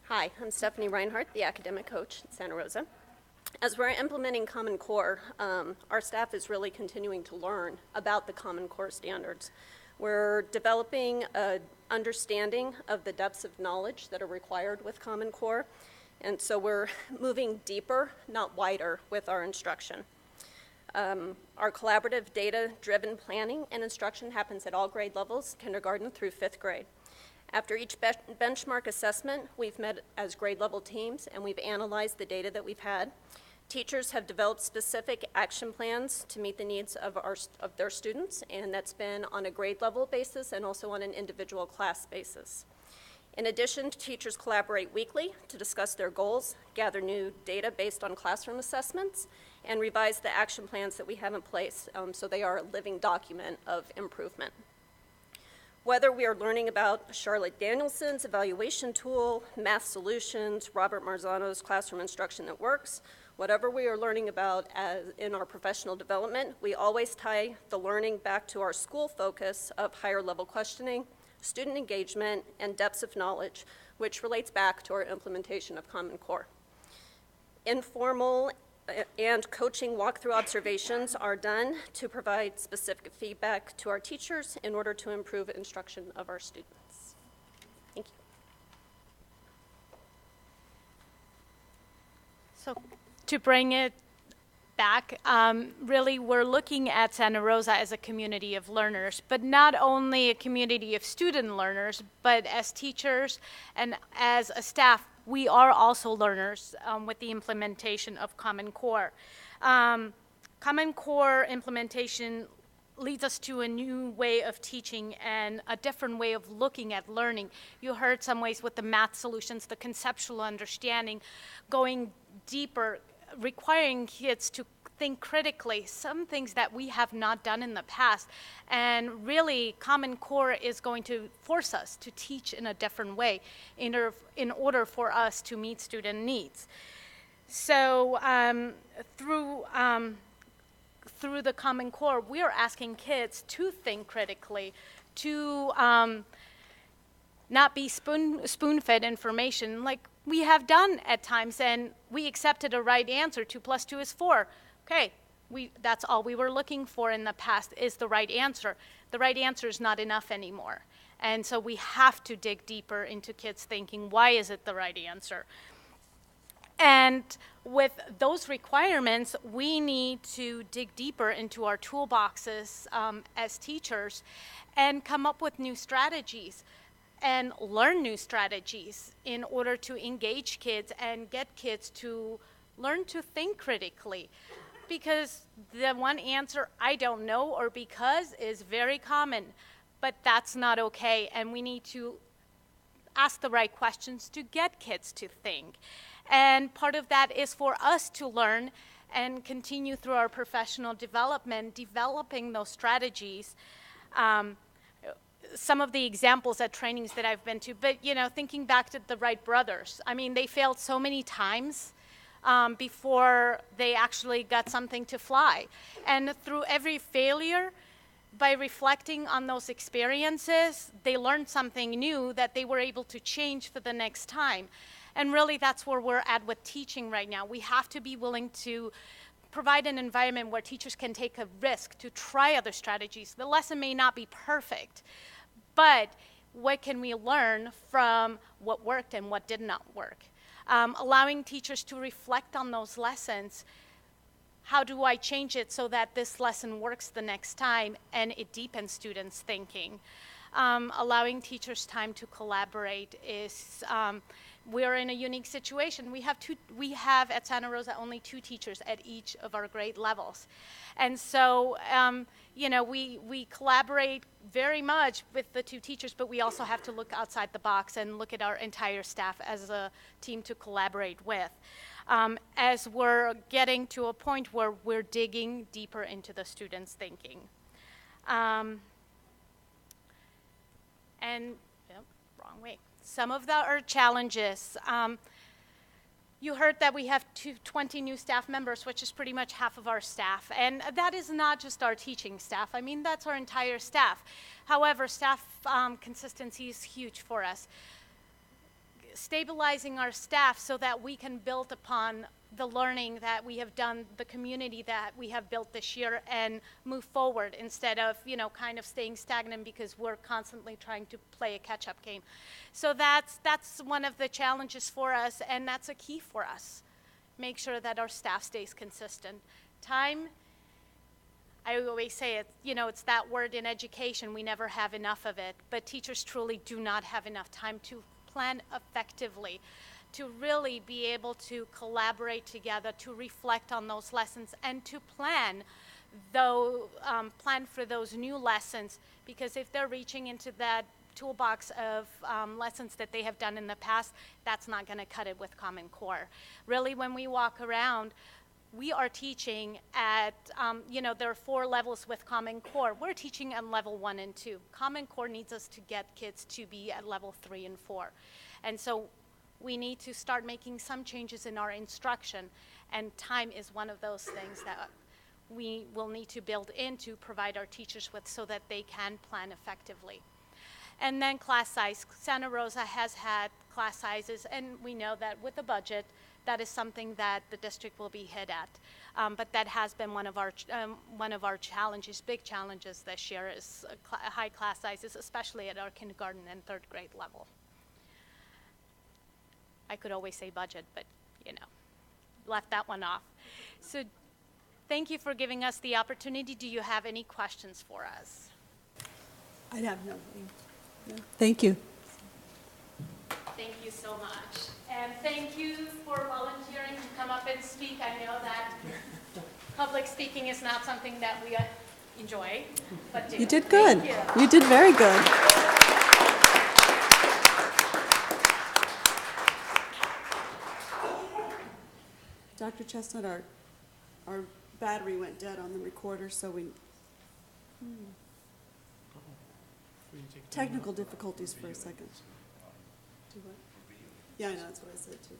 Hi, I'm Stephanie Reinhardt, the academic coach at Santa Rosa. As we're implementing Common Core, our staff is really continuing to learn about the Common Core standards. We're developing an understanding of the depths of knowledge that are required with Common Core, and so we're moving deeper, not wider, with our instruction. Our collaborative data-driven planning and instruction happens at all grade levels, kindergarten through 5th grade. After each benchmark assessment, we've met as grade level teams and we've analyzed the data that we've had. Teachers have developed specific action plans to meet the needs of their students, and that's been on a grade level basis and also on an individual class basis. In addition, teachers collaborate weekly to discuss their goals, gather new data based on classroom assessments, and revise the action plans that we have in place so they are a living document of improvement. Whether we are learning about Charlotte Danielson's evaluation tool, Math Solutions, Robert Marzano's Classroom Instruction That Works, whatever we are learning about in our professional development, we always tie the learning back to our school focus of higher level questioning, student engagement, and depths of knowledge, which relates back to our implementation of Common Core. Informal and coaching walkthrough observations are done to provide specific feedback to our teachers in order to improve instruction of our students. Thank you. So to bring it back, really we're looking at Santa Rosa as a community of learners, but not only a community of student learners, but as teachers and as a staff, we are also learners with the implementation of Common Core. Common Core implementation leads us to a new way of teaching and a different way of looking at learning. You heard some ways with the math solutions, the conceptual understanding, going deeper, requiring kids to think critically, some things that we have not done in the past. And really, Common Core is going to force us to teach in a different way in order for us to meet student needs. So through the Common Core, we are asking kids to think critically, to not be spoon-fed information like we have done at times, and we accepted a right answer, 2 + 2 is 4. Okay, that's all we were looking for in the past is the right answer. The right answer is not enough anymore. And so we have to dig deeper into kids' thinking. Why is it the right answer? And with those requirements, we need to dig deeper into our toolboxes as teachers and come up with new strategies and learn new strategies in order to engage kids and get kids to learn to think critically. Because the one answer, I don't know or because, is very common, but that's not okay, and we need to ask the right questions to get kids to think. And part of that is for us to learn and continue through our professional development, developing those strategies. Some of the examples at trainings that I've been to, but thinking back to the Wright brothers, I mean, they failed so many times before they actually got something to fly. And through every failure, by reflecting on those experiences, they learned something new that they were able to change for the next time. And really, that's where we're at with teaching right now. We have to be willing to provide an environment where teachers can take a risk to try other strategies. The lesson may not be perfect, but what can we learn from what worked and what did not work? Allowing teachers to reflect on those lessons. How do I change it so that this lesson works the next time and it deepens students' thinking? Allowing teachers time to collaborate is, we're in a unique situation. We have at Santa Rosa only 2 teachers at each of our grade levels. And so, we collaborate very much with the 2 teachers, but we also have to look outside the box and look at our entire staff as a team to collaborate with. As we're getting to a point where we're digging deeper into the students' thinking. Wrong way. Some of our challenges. You heard that we have 20 new staff members, which is pretty much half of our staff. And that is not just our teaching staff. I mean, that's our entire staff. However, staff consistency is huge for us. Stabilizing our staff so that we can build upon the learning that we have done, the community that we have built this year, and move forward instead of, kind of staying stagnant because we're constantly trying to play a catch-up game. So that's one of the challenges for us, and that's a key for us. Make sure that our staff stays consistent. Time, I always say it, it's that word in education, we never have enough of it, but teachers truly do not have enough time to plan effectively, to really be able to collaborate together, to reflect on those lessons, and to plan for those new lessons. Because if they're reaching into that toolbox of lessons that they have done in the past, that's not going to cut it with Common Core. Really, when we walk around, we are teaching at, there are 4 levels with Common Core. We're teaching at level 1 and 2. Common Core needs us to get kids to be at level 3 and 4. And so we need to start making some changes in our instruction, and time is one of those things that we will need to build in to provide our teachers with so that they can plan effectively. And then class size. Santa Rosa has had class sizes, and we know that with the budget, that is something that the district will be hit at. But that has been one of our challenges, big challenges this year, is high class sizes, especially at our kindergarten and 3rd grade level. I could always say budget, but left that one off. So thank you for giving us the opportunity. Do you have any questions for us? I'd have no. Thank you. Thank you so much. And thank you for volunteering to come up and speak. I know that public speaking is not something that we enjoy, but do. You did good. Thank you. You did very good. Dr. Chestnut, our battery went dead on the recorder, so we... Technical difficulties for a second. Do what? Yeah, I know, that's what I said too.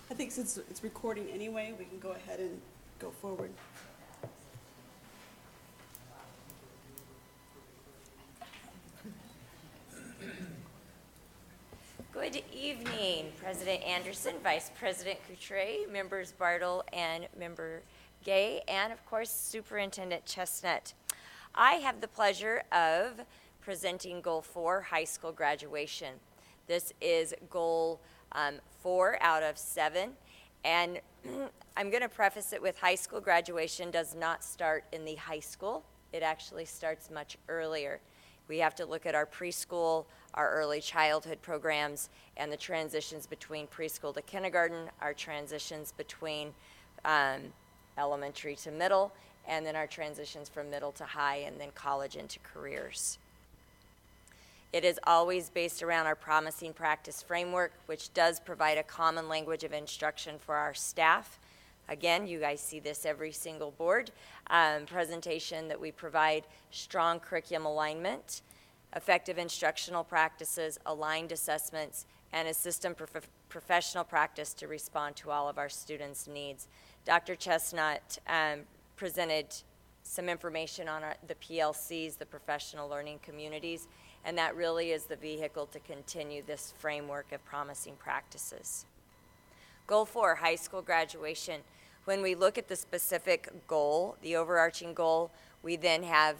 I think since it's recording anyway, we can go ahead and go forward. Good evening, President Anderson, Vice President Couture, members Bartle and member Gay, and of course, Superintendent Chestnut. I have the pleasure of presenting Goal 4, high school graduation. This is Goal 4 out of 7, and I'm going to preface it with high school graduation does not start in the high school. It actually starts much earlier. We have to look at our preschool, our early childhood programs, and the transitions between preschool to kindergarten, our transitions between elementary to middle, and then our transitions from middle to high, and then college into careers. It is always based around our promising practice framework, which does provide a common language of instruction for our staff. Again, you guys see this every single board presentation that we provide strong curriculum alignment, effective instructional practices, aligned assessments, and a system professional practice to respond to all of our students' needs. Dr. Chestnut presented some information on the PLCs, the professional learning communities, and that really is the vehicle to continue this framework of promising practices. Goal 4, high school graduation. When we look at the specific goal, the overarching goal, we then have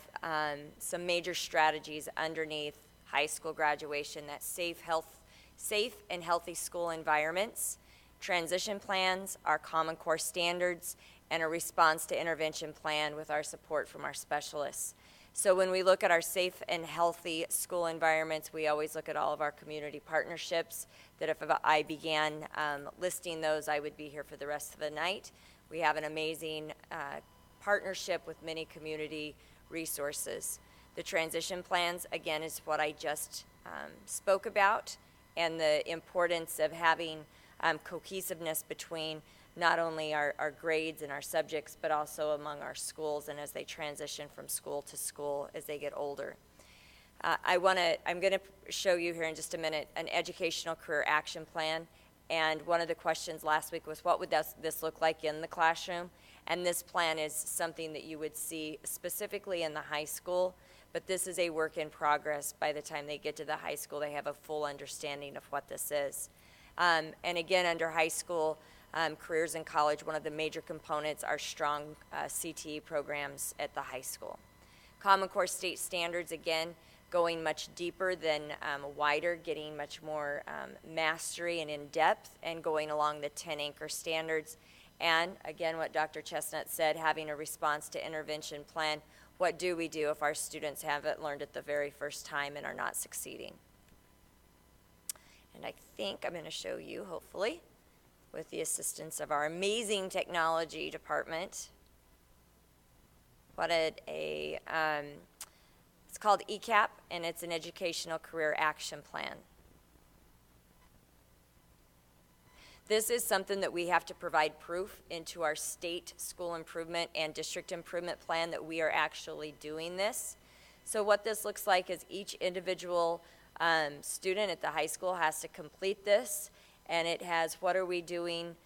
some major strategies underneath high school graduation: that safe and healthy school environments, transition plans, our Common Core standards, and a response to intervention plan with our support from our specialists. So when we look at our safe and healthy school environments, we always look at all of our community partnerships, that if I began listing those, I would be here for the rest of the night. We have an amazing partnership with many community resources. The transition plans, again, is what I just spoke about, and the importance of having cohesiveness between not only our grades and our subjects, but also among our schools and as they transition from school to school as they get older. I'm going to show you here in just a minute an educational career action plan. And one of the questions last week was, what would this look like in the classroom? And this plan is something that you would see specifically in the high school, but this is a work in progress. By the time they get to the high school, they have a full understanding of what this is. And again, under high school, careers in college, one of the major components are strong CTE programs at the high school. Common Core state standards, again, going much deeper than wider, getting much more mastery and in-depth, and going along the 10 anchor standards. And again, what Dr. Chestnut said, having a response to intervention plan. What do we do if our students haven't learned it the very first time and are not succeeding? And I think I'm going to show you, hopefully, with the assistance of our amazing technology department, what a It's called ECAP, and it's an Educational Career Action Plan. This is something that we have to provide proof into our state school improvement and district improvement plan that we are actually doing this. So what this looks like is each individual student at the high school has to complete this, and it has what are we doing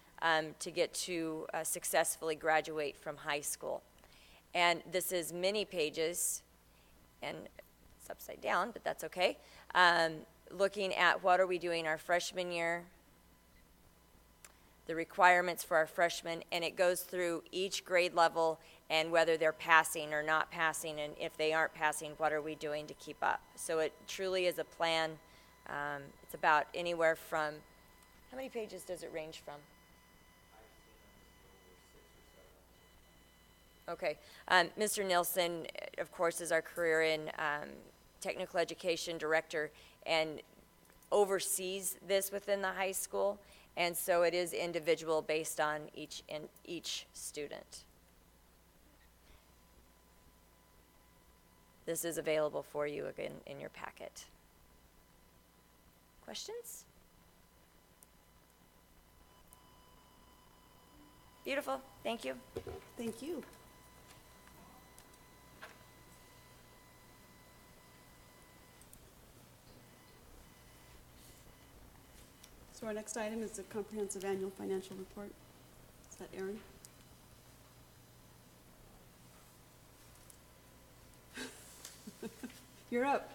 to get to successfully graduate from high school. And this is many pages, and it's upside down, but that's okay. Looking at what are we doing our freshman year, the requirements for our freshmen, and it goes through each grade level and whether they're passing or not passing, and if they aren't passing, what are we doing to keep up. So it truly is a plan. It's about anywhere from, how many pages does it range from? Okay. Mr. Nilsson, of course, is our career in technical education director and oversees this within the high school. And so it is individual based on each student. This is available for you again in your packet. Questions? Beautiful. Thank you. Thank you. So our next item is the comprehensive annual financial report. Is that Aaron? You're up.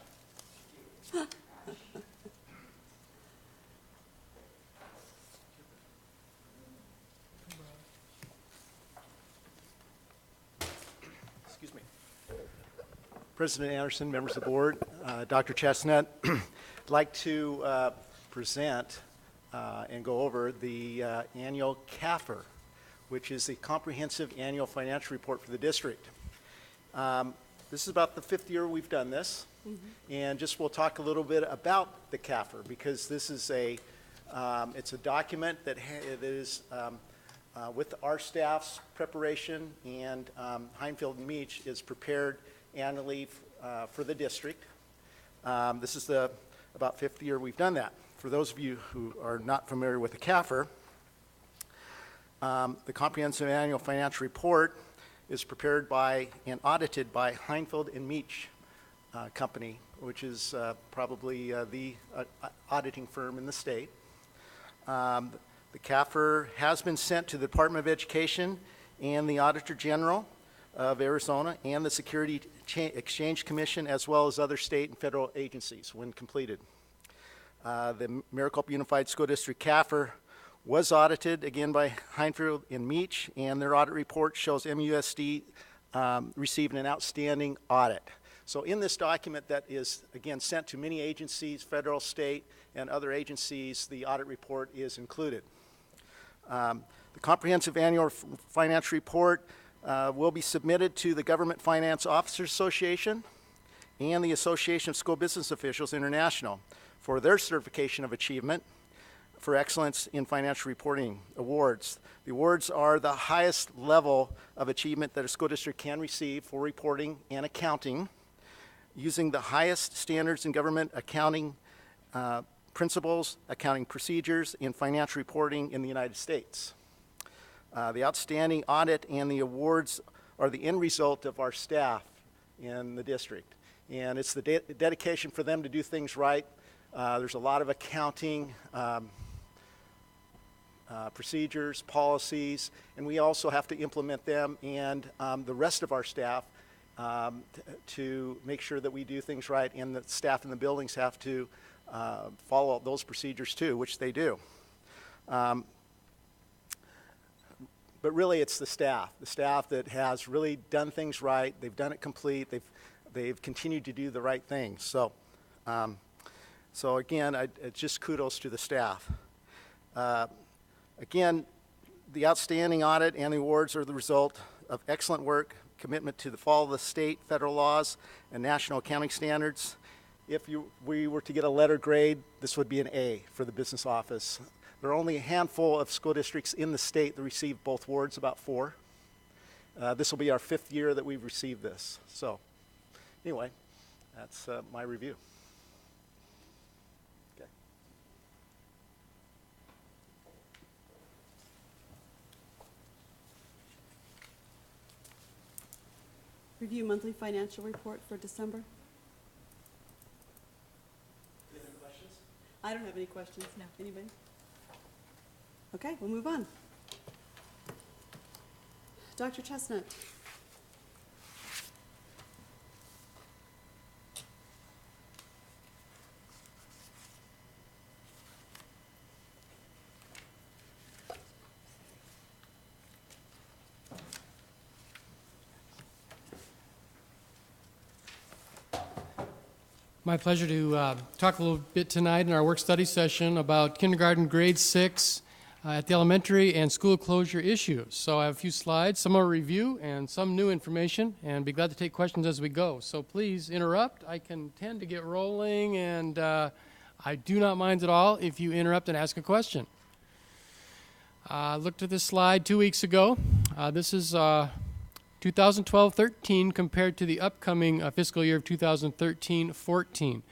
Excuse me. President Anderson, members of the board, Dr. Chestnut, I'd like to present and go over the annual CAFR, which is the Comprehensive Annual Financial Report for the district. This is about the 5th year we've done this, and just we'll talk a little bit about the CAFR because this is it's a document that is with our staff's preparation, and Heinfield and Meach is prepared annually for the district. This is the about 5th year we've done that. For those of you who are not familiar with the CAFR, the Comprehensive Annual Financial Report is prepared by and audited by Heinfield and Meach Company, which is probably the auditing firm in the state. The CAFR has been sent to the Department of Education and the Auditor General of Arizona and the Security Exchange Commission, as well as other state and federal agencies when completed. The Maricopa Unified School District CAFR was audited again by Heinfield and Meach, and their audit report shows MUSD received an outstanding audit. So in this document that is, again, sent to many agencies, federal, state, and other agencies, the audit report is included. The Comprehensive Annual Financial Report will be submitted to the Government Finance Officers Association and the Association of School Business Officials International for their certification of achievement for excellence in financial reporting awards. The awards are the highest level of achievement that a school district can receive for reporting and accounting using the highest standards in government accounting principles, accounting procedures, and financial reporting in the United States. The outstanding audit and the awards are the end result of our staff in the district. And it's the dedication for them to do things right. There's a lot of accounting procedures, policies, and we also have to implement them, and the rest of our staff to make sure that we do things right, and the staff in the buildings have to follow those procedures too, which they do. But really it's the staff that has really done things right. They've done it complete. They've continued to do the right things. So, so again, it's just kudos to the staff. Again, the outstanding audit and the awards are the result of excellent work, commitment to follow the state, federal laws, and national accounting standards. If we were to get a letter grade, this would be an A for the business office. There are only a handful of school districts in the state that receive both awards, about 4. This will be our 5th year that we've received this. So anyway, That's my review. Okay. Review monthly financial report for December. Do you have any questions? I don't have any questions. No. Anybody? Okay, we'll move on. Dr. Chestnut. My pleasure to talk a little bit tonight in our work study session about kindergarten grade 6 at the elementary and school closure issues. So I have a few slides, some are review and some new information, and be glad to take questions as we go. So please interrupt. I can tend to get rolling, and I do not mind at all if you interrupt and ask a question. I looked at this slide 2 weeks ago. This is 2012-13 compared to the upcoming fiscal year of 2013-14.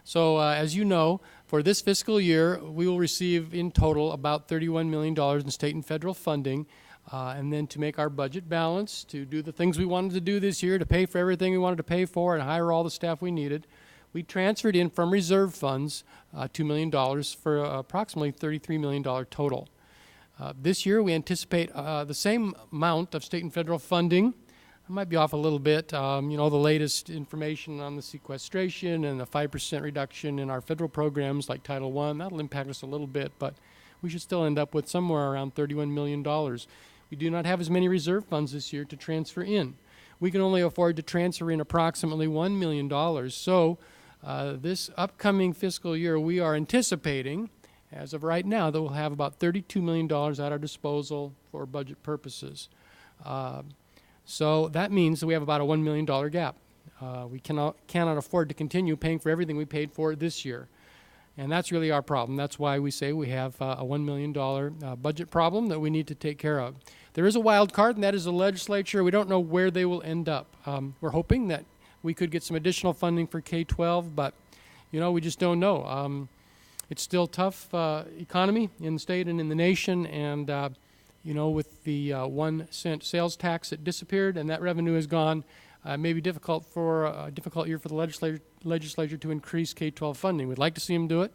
So as you know, for this fiscal year, we will receive in total about $31 million in state and federal funding. And then to make our budget balance, to do the things we wanted to do this year, to pay for everything we wanted to pay for and hire all the staff we needed, we transferred in from reserve funds $2 million for approximately $33 million total. This year we anticipate the same amount of state and federal funding. I might be off a little bit. You know, the latest information on the sequestration and the 5% reduction in our federal programs like Title I, that'll impact us a little bit, but we should still end up with somewhere around $31 million. We do not have as many reserve funds this year to transfer in. We can only afford to transfer in approximately $1 million. So this upcoming fiscal year, we are anticipating, as of right now, that we'll have about $32 million at our disposal for budget purposes. So that means that we have about a $1 million gap. We cannot afford to continue paying for everything we paid for this year. And that's really our problem. That's why we say we have a $1 million budget problem that we need to take care of. There is a wild card, and that is the legislature. We don't know where they will end up. We're hoping that we could get some additional funding for K-12, but, you know, we just don't know. It's still tough economy in the state and in the nation, and you know, with the 1 cent sales tax that disappeared and that revenue is gone, it may be difficult year for the legislature to increase K-12 funding. We'd like to see them do it.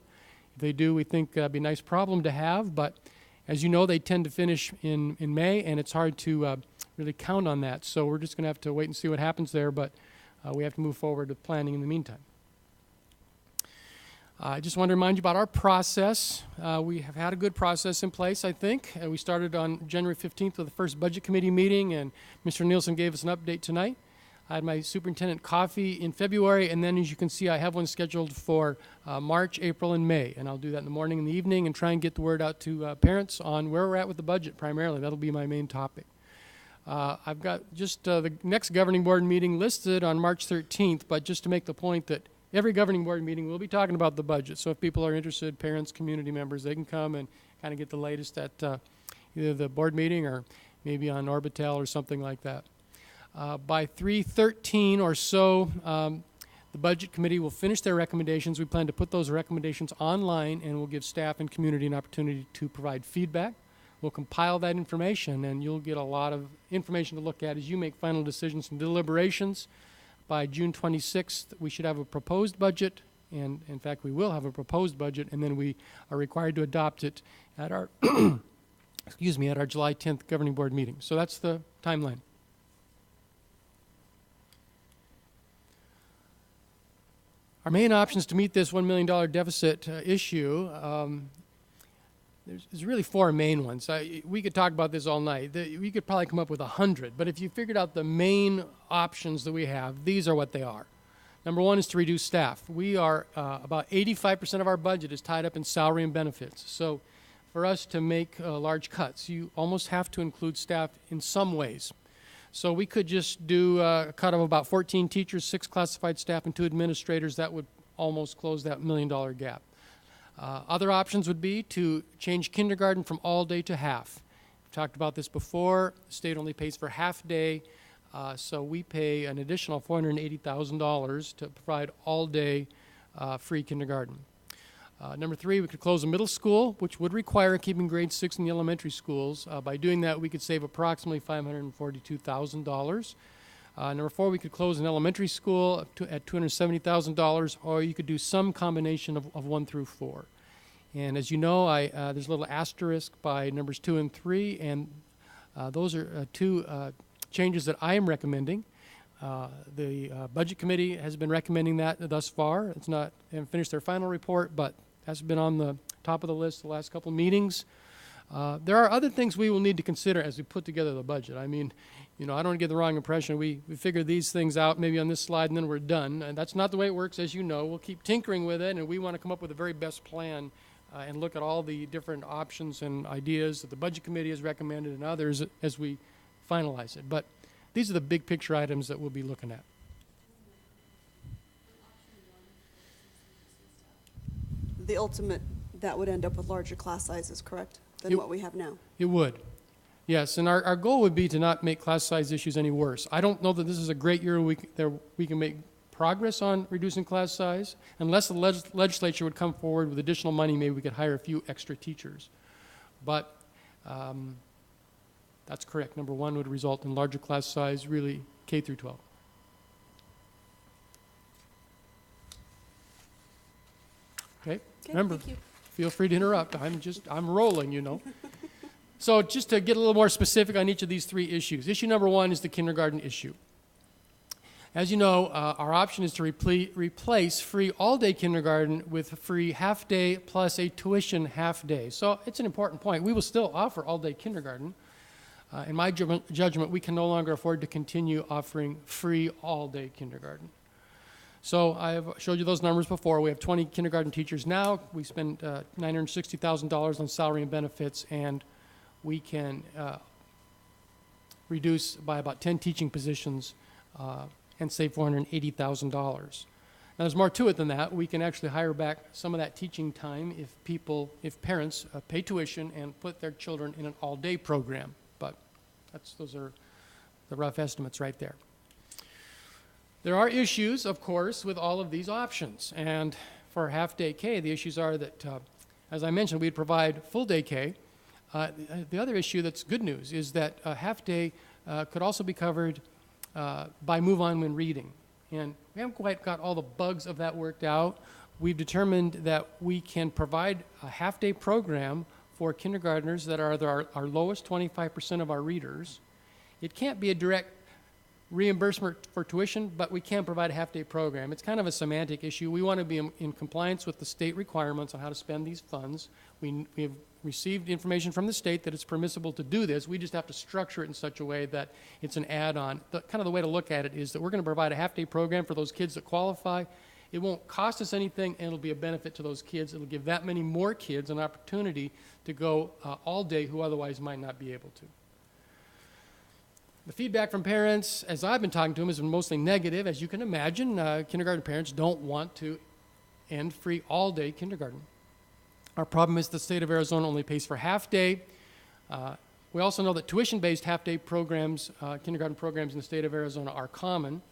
If they do, we think that'd be a nice problem to have, but as you know, they tend to finish in May, and it's hard to really count on that. So we're just going to have to wait and see what happens there, but we have to move forward with planning in the meantime. I just want to remind you about our process. We have had a good process in place, I think. We started on January 15th with the first budget committee meeting, and Mr. Nielsen gave us an update tonight. I had my superintendent coffee in February, and then as you can see, I have one scheduled for March, April, and May. And I'll do that in the morning and the evening and try and get the word out to parents on where we're at with the budget primarily. That'll be my main topic. I've got just the next governing board meeting listed on March 13th, but just to make the point that every governing board meeting, we'll be talking about the budget. So if people are interested, parents, community members, they can come and kind of get the latest at either the board meeting or maybe on Orbital or something like that. By 3:13 or so, the budget committee will finish their recommendations. We plan to put those recommendations online, and we'll give staff and community an opportunity to provide feedback. We'll compile that information, and you'll get a lot of information to look at as you make final decisions and deliberations. By June 26th, we should have a proposed budget, and in fact, we will have a proposed budget, and then we are required to adopt it at our, at our July 10th governing board meeting. So that's the timeline. Our main options to meet this $1 million deficit issue, there's really 4 main ones. We could talk about this all night. We could probably come up with 100, but if you figured out the main options that we have, these are what they are. Number 1 is to reduce staff. We are, about 85% of our budget is tied up in salary and benefits. So for us to make large cuts, you almost have to include staff in some ways. So we could just do a cut of about 14 teachers, 6 classified staff, and 2 administrators. That would almost close that $1 million gap. Other options would be to change kindergarten from all day to half. We've talked about this before. The state only pays for half day. So we pay an additional $480,000 to provide all-day free kindergarten. Number 3, we could close a middle school, which would require keeping grade 6 in the elementary schools. By doing that, we could save approximately $542,000. Number 4, we could close an elementary school at $270,000, or you could do some combination of 1 through 4. And as you know, there's a little asterisk by numbers 2 and 3, and those are two changes that I am recommending. The Budget Committee has been recommending that thus far. It's not, they haven't finished their final report, but that's been on the top of the list the last couple of meetings. There are other things we will need to consider as we put together the budget. I mean, I don't want to get the wrong impression. We figure these things out maybe on this slide and then we're done. And that's not the way it works, as you know. We'll keep tinkering with it, and we want to come up with the very best plan and look at all the different options and ideas that the Budget Committee has recommended and others as we finalize it. But these are the big picture items that we'll be looking at. The ultimate, that would end up with larger class sizes, correct, than what we have now? It would. Yes, and our goal would be to not make class size issues any worse. I don't know that this is a great year we can make progress on reducing class size. Unless the legislature would come forward with additional money, maybe we could hire a few extra teachers. But that's correct. Number 1 would result in larger class size, really K through 12. Okay, remember, thank you. Feel free to interrupt. I'm rolling, So just to get a little more specific on each of these 3 issues. Issue number 1 is the kindergarten issue. As you know, our option is to replace free all-day kindergarten with a free half-day plus a tuition half-day. So it's an important point. We will still offer all-day kindergarten. In my judgment, we can no longer afford to continue offering free all-day kindergarten. So I have showed you those numbers before. We have 20 kindergarten teachers now. We spend $960,000 on salary and benefits, and we can reduce by about 10 teaching positions and save $480,000. Now, there's more to it than that. We can actually hire back some of that teaching time if parents pay tuition and put their children in an all-day program. But those are the rough estimates right there. There are issues, of course, with all of these options. And for half-day K, the issues are that, as I mentioned, we'd provide full-day K. The other issue that's good news is that half-day could also be covered by move-on when reading. And we haven't quite got all the bugs of that worked out. We've determined that we can provide a half-day program for kindergartners that are our lowest 25% of our readers. It can't be a direct reimbursement for tuition, but we can provide a half-day program. It's kind of a semantic issue. We want to be in compliance with the state requirements on how to spend these funds. We have received information from the state that it's permissible to do this. We just have to structure it in such a way that it's an add-on. Kind of the way to look at it is that we're going to provide a half-day program for those kids that qualify. It won't cost us anything, and it'll be a benefit to those kids. It'll give that many more kids an opportunity to go all day who otherwise might not be able to. The feedback from parents, as I've been talking to them, has been mostly negative. As you can imagine, kindergarten parents don't want to end free all-day kindergarten. Our problem is the state of Arizona only pays for half-day. We also know that tuition-based half-day programs, kindergarten programs in the state of Arizona are common,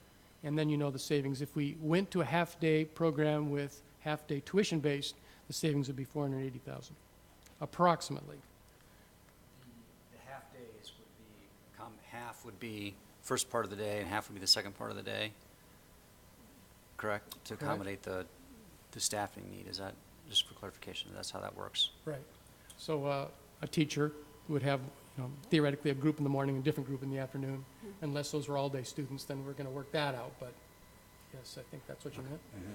and then you know the savings. If we went to a half-day program with half-day tuition-based, the savings would be $480,000, approximately. The half-days would be, half would be first part of the day and half would be the second part of the day, correct? To accommodate the staffing need. Is that, just for clarification, that's how that works? Right. So a teacher would have, theoretically a group in the morning and a different group in the afternoon. Mm-hmm. Unless those were all-day students, then we're going to work that out. But yes, I think that's what you meant. Mm-hmm.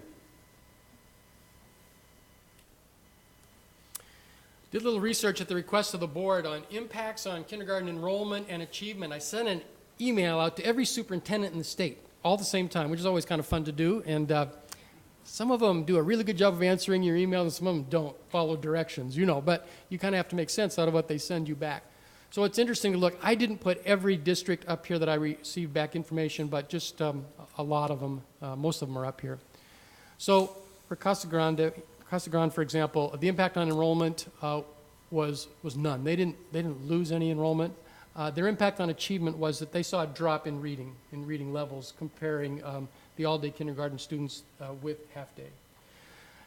Did a little research at the request of the board on impacts on kindergarten enrollment and achievement. I sent an email out to every superintendent in the state all at the same time, which is always kind of fun to do. And some of them do a really good job of answering your email, and some of them don't follow directions, but you kind of have to make sense out of what they send you back. So it's interesting to look. I didn't put every district up here that I received back information, but just a lot of them, most of them are up here. So for Casa Grande, for example, the impact on enrollment was none. They didn't lose any enrollment. Their impact on achievement was that they saw a drop in reading levels, comparing the all-day kindergarten students with half-day.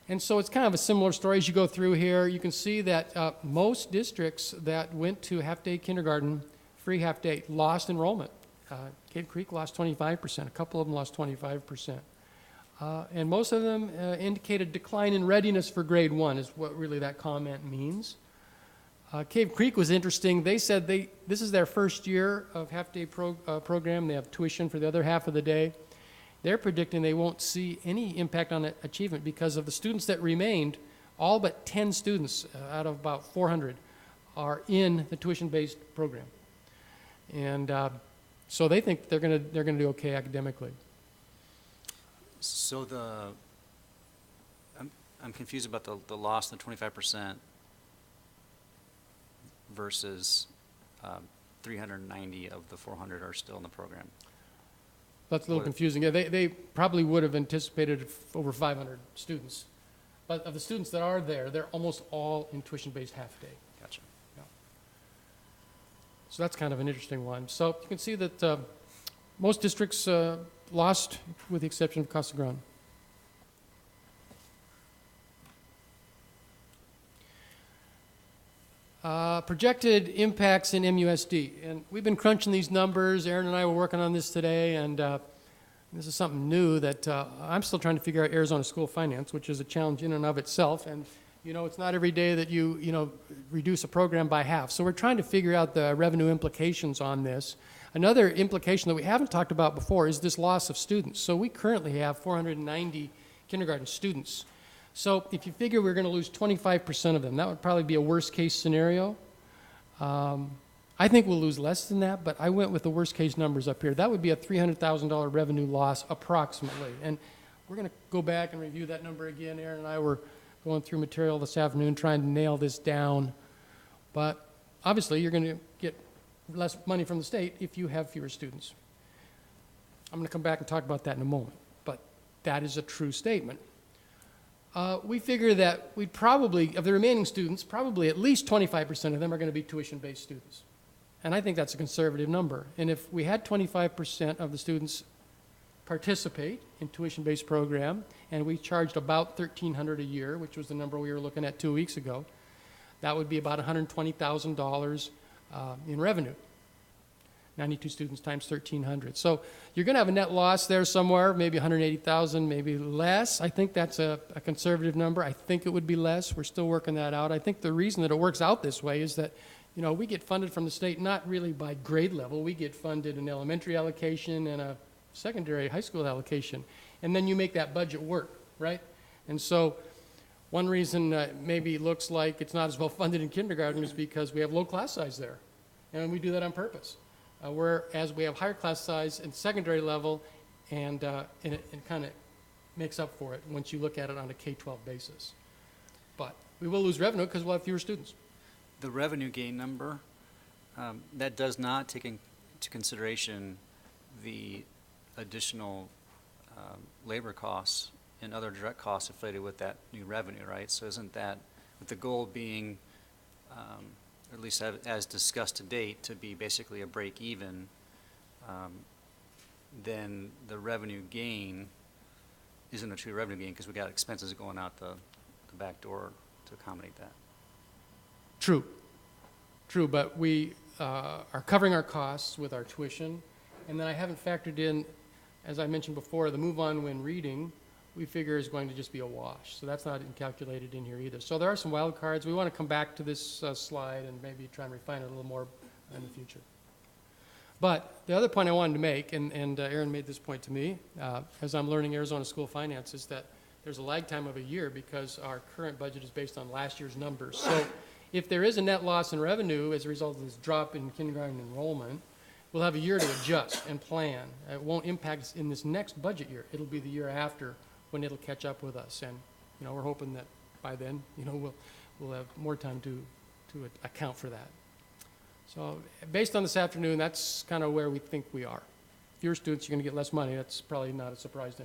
And so it's kind of a similar story as you go through here. You can see that most districts that went to half-day kindergarten, free half-day, lost enrollment. Cave Creek lost 25%. A couple of them lost 25%. And most of them indicated decline in readiness for grade 1 is what really that comment means. Cave Creek was interesting. They said this is their first year of half-day program. They have tuition for the other half of the day. They're predicting they won't see any impact on achievement because of the students that remained. All but 10 students out of about 400 are in the tuition-based program. And so they think they're going to do okay academically. So I'm confused about the loss, the 25% versus 390 of the 400 are still in the program. That's a little confusing. Yeah, they probably would have anticipated over 500 students. But of the students that are there, they're almost all in tuition-based half-day. Gotcha. Yeah. So that's kind of an interesting one. So you can see that most districts lost, with the exception of Casa Grande. Projected impacts in MUSD. And we've been crunching these numbers. Aaron and I were working on this today, and this is something new that I'm still trying to figure out Arizona School of Finance, which is a challenge in and of itself. And, you know, it's not every day that you reduce a program by half. So we're trying to figure out the revenue implications on this. Another implication that we haven't talked about before is this loss of students. So we currently have 490 kindergarten students. So if you figure we're going to lose 25% of them, that would probably be a worst-case scenario. I think we'll lose less than that, but I went with the worst-case numbers up here. That would be a $300,000 revenue loss approximately. And we're going to go back and review that number again. Aaron and I were going through material this afternoon trying to nail this down. But obviously, you're going to get less money from the state if you have fewer students. I'm going to come back and talk about that in a moment. But that is a true statement. We figure that we'd probably, of the remaining students, probably at least 25% of them are going to be tuition-based students. And I think that's a conservative number. And if we had 25% of the students participate in tuition-based program, and we charged about $1,300 a year, which was the number we were looking at 2 weeks ago, that would be about $120,000 in revenue. 92 students times 1,300. So you're going to have a net loss there somewhere, maybe 180,000, maybe less. I think that's a conservative number. I think it would be less. We're still working that out. I think the reason that it works out this way is that, you know, we get funded from the state not really by grade level. We get funded an elementary allocation and a secondary high school allocation. And then you make that budget work, right? And so one reason maybe it looks like it's not as well funded in kindergarten is because we have low class size there. And we do that on purpose. Whereas we have higher class size in secondary level, and it kind of makes up for it once you look at it on a K-12 basis. But we will lose revenue because we'll have fewer students. The revenue gain number, that does not take into consideration the additional labor costs and other direct costs affiliated with that new revenue, right? So isn't that, with the goal being, or at least as discussed to date, to be basically a break even, then the revenue gain isn't a true revenue gain because we got expenses going out the back door to accommodate that. True, but we are covering our costs with our tuition, and then I haven't factored in, as I mentioned before, the move on when reading, we figure is going to just be a wash. So that's not calculated in here either. So there are some wild cards. We want to come back to this slide and maybe try and refine it a little more in the future. But the other point I wanted to make, and Aaron made this point to me, as I'm learning Arizona School of Finance, is that there's a lag time of a year because our current budget is based on last year's numbers. So if there is a net loss in revenue as a result of this drop in kindergarten enrollment, we'll have a year to adjust and plan. It won't impact us in this next budget year. It'll be the year after when it'll catch up with us. And, you know, we're hoping that by then, you know, we'll have more time to account for that. So based on this afternoon, that's kind of where we think we are. Fewer students, you're going to get less money. That's probably not a surprise to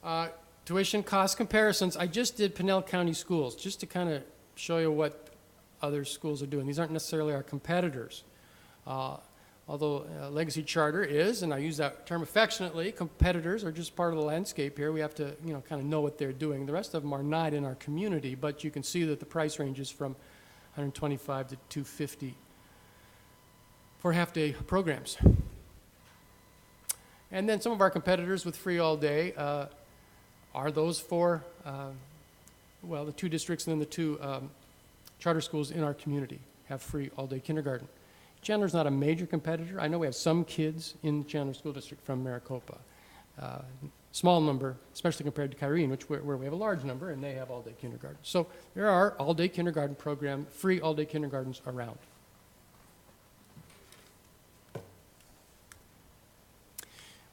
anybody. Tuition cost comparisons. I just did Pinell County Schools just to kind of show you what other schools are doing. These aren't necessarily our competitors. Although Legacy Charter is, and I use that term affectionately, competitors are just part of the landscape here. We have to, kind of know what they're doing. The rest of them are not in our community, but you can see that the price ranges from $125 to $250 for half-day programs. And then some of our competitors with free all-day are those for, the 2 districts and then the 2 charter schools in our community have free all-day kindergarten. Chandler's not a major competitor. I know we have some kids in Chandler School District from Maricopa. Small number, especially compared to Kyrene, where we have a large number, and they have all-day kindergarten. So there are all-day kindergarten program, free all-day kindergartens around.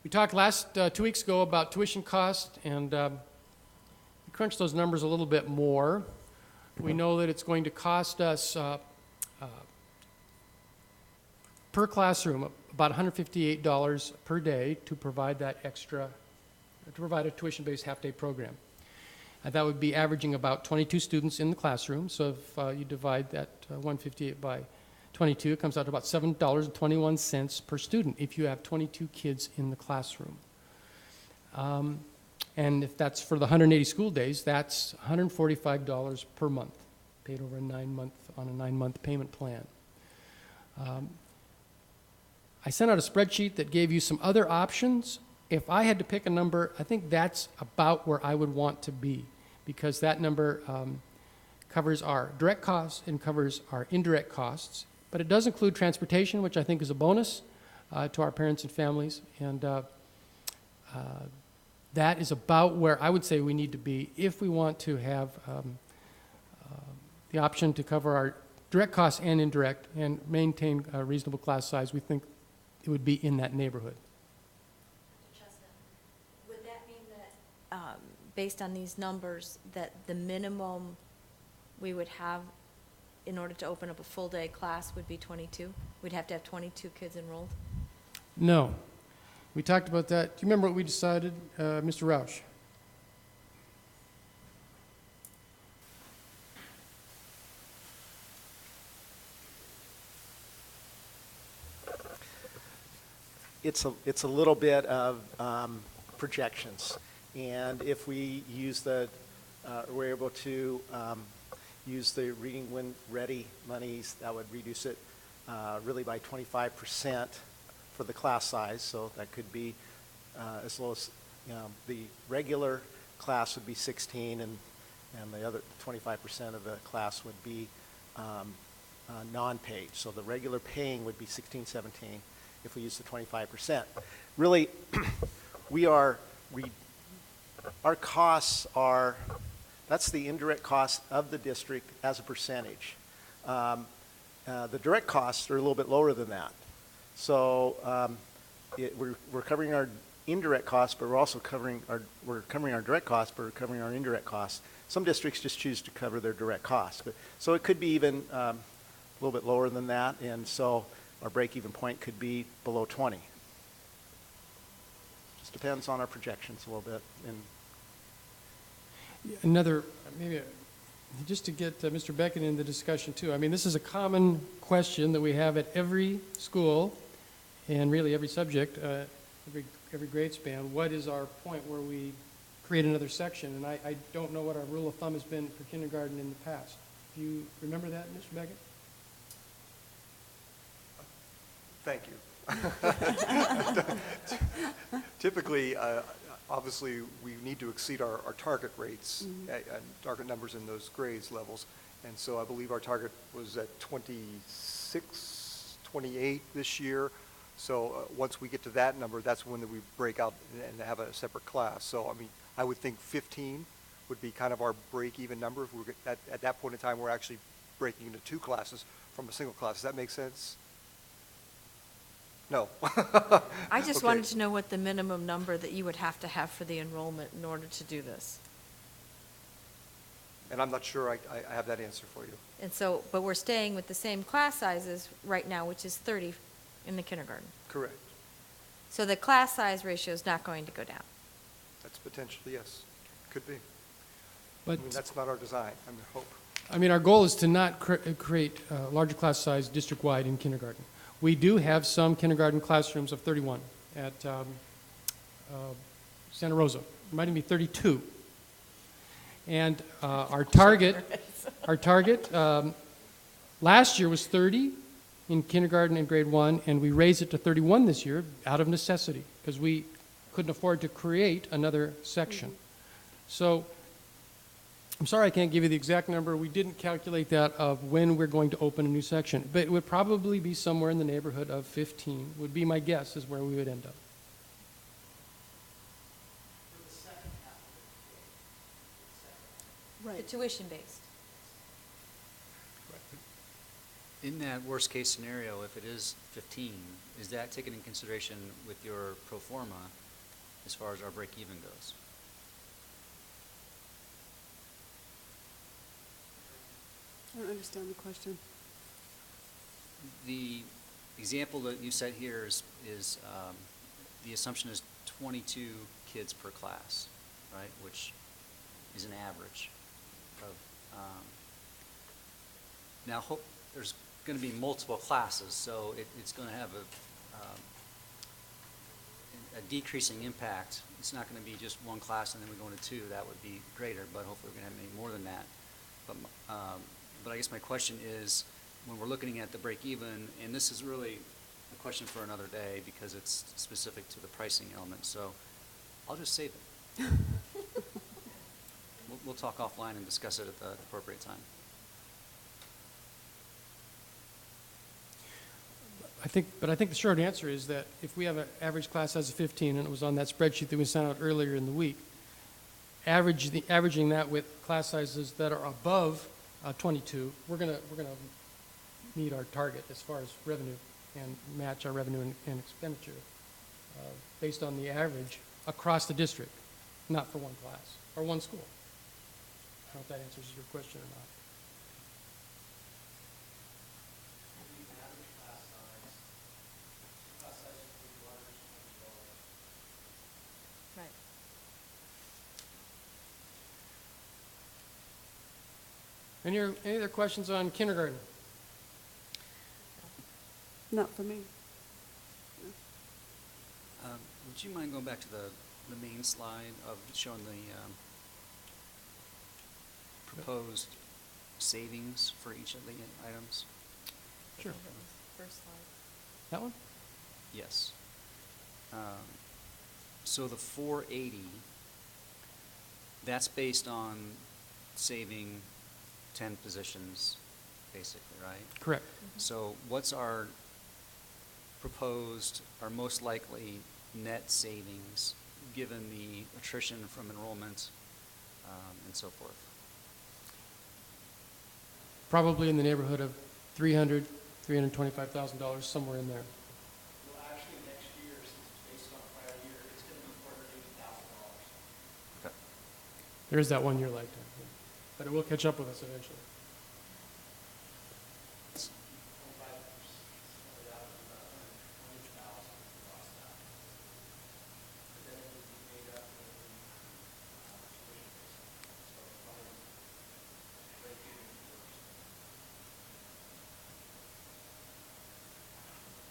We talked last 2 weeks ago about tuition cost, and we crunched those numbers a little bit more. We know that it's going to cost us per classroom about $158 per day to provide that extra, to provide a tuition-based half-day program. And that would be averaging about 22 students in the classroom. So if you divide that 158 by 22, it comes out to about $7.21 per student if you have 22 kids in the classroom. And if that's for the 180 school days, that's $145 per month, paid over a 9-month payment plan. I sent out a spreadsheet that gave you some other options. If I had to pick a number, I think that's about where I would want to be, because that number covers our direct costs and covers our indirect costs. But it does include transportation, which I think is a bonus to our parents and families. And that is about where I would say we need to be if we want to have the option to cover our direct costs and indirect and maintain a reasonable class size. We think it would be in that neighborhood. Would that mean that, based on these numbers, that the minimum we would have in order to open up a full-day class would be 22? We'd have to have 22 kids enrolled? No. We talked about that. Do you remember what we decided, Mr. Roush? It's a little bit of projections, and if we use we're able to use the Reading When Ready monies, that would reduce it really by 25% for the class size. So that could be as low as the regular class would be 16, and the other 25% of the class would be non-paid. So the regular paying would be 16, 17. If we use the 25%. Really, our costs are, that's the indirect cost of the district as a percentage. The direct costs are a little bit lower than that. So we're covering our indirect costs, but we're also covering our direct costs, but we're covering our indirect costs. Some districts just choose to cover their direct costs. So it could be even a little bit lower than that, and so our break-even point could be below 20. Just depends on our projections a little bit. Another, maybe, just to get Mr. Beckett in the discussion too. I mean, this is a common question that we have at every school and really every subject, every grade span. What is our point where we create another section? And I don't know what our rule of thumb has been for kindergarten in the past. Do you remember that, Mr. Beckett? Thank you. Typically, obviously, we need to exceed our target rates, and target numbers in those grades levels. And so I believe our target was at 26, 28 this year. So once we get to that number, that's when we break out and have a separate class. So, I mean, I would think 15 would be kind of our break-even number. If we're at that point in time, we're actually breaking into 2 classes from a single class. Does that make sense? No. I just Okay. wanted to know what the minimum number that you would have to have for the enrollment in order to do this. And I'm not sure I have that answer for you. And so, but we're staying with the same class sizes right now, which is 30 in the kindergarten. Correct. So the class size ratio is not going to go down. That's potentially, yes, could be. But I mean, that's not our design, I mean, hope. I mean, our goal is to not create larger class size district-wide in kindergarten. We do have some kindergarten classrooms of 31 at Santa Rosa. It might even be 32. And our target last year was 30 in kindergarten and grade 1, and we raised it to 31 this year out of necessity because we couldn't afford to create another section. So I'm sorry I can't give you the exact number. We didn't calculate that of when we're going to open a new section, but it would probably be somewhere in the neighborhood of 15, would be my guess is where we would end up. Right. The tuition-based. In that worst-case scenario, if it is 15, is that taken in consideration with your pro forma as far as our break-even goes? I don't understand the question. The example that you set here is the assumption is 22 kids per class, right, which is an average of, now there's going to be multiple classes, so it's going to have a decreasing impact. It's not going to be just one class and then we go into two. That would be greater, but hopefully we're going to have many more than that. But I guess my question is, when we're looking at the break-even, and this is really a question for another day because it's specific to the pricing element, so I'll just save it. We'll talk offline and discuss it at the appropriate time. But I think the short answer is that if we have an average class size of 15, and it was on that spreadsheet that we sent out earlier in the week, averaging that with class sizes that are above 22, we're gonna meet our target as far as revenue and match our revenue and expenditure based on the average across the district, not for one class or one school. I don't know if that answers your question or not. Right. Any other questions on kindergarten? Not for me. Would you mind going back to the main slide of showing the proposed savings for each of the items? Sure. First slide. That one? Yes. So the 480, that's based on saving 10 positions, basically, right? Correct. So what's our proposed, our most likely net savings, given the attrition from enrollment and so forth? Probably in the neighborhood of $325,000, somewhere in there. Well, actually, next year, since it's based on prior year, it's going to be $480,000. Okay. There is that 1 year lag time, yeah. But it will catch up with us eventually.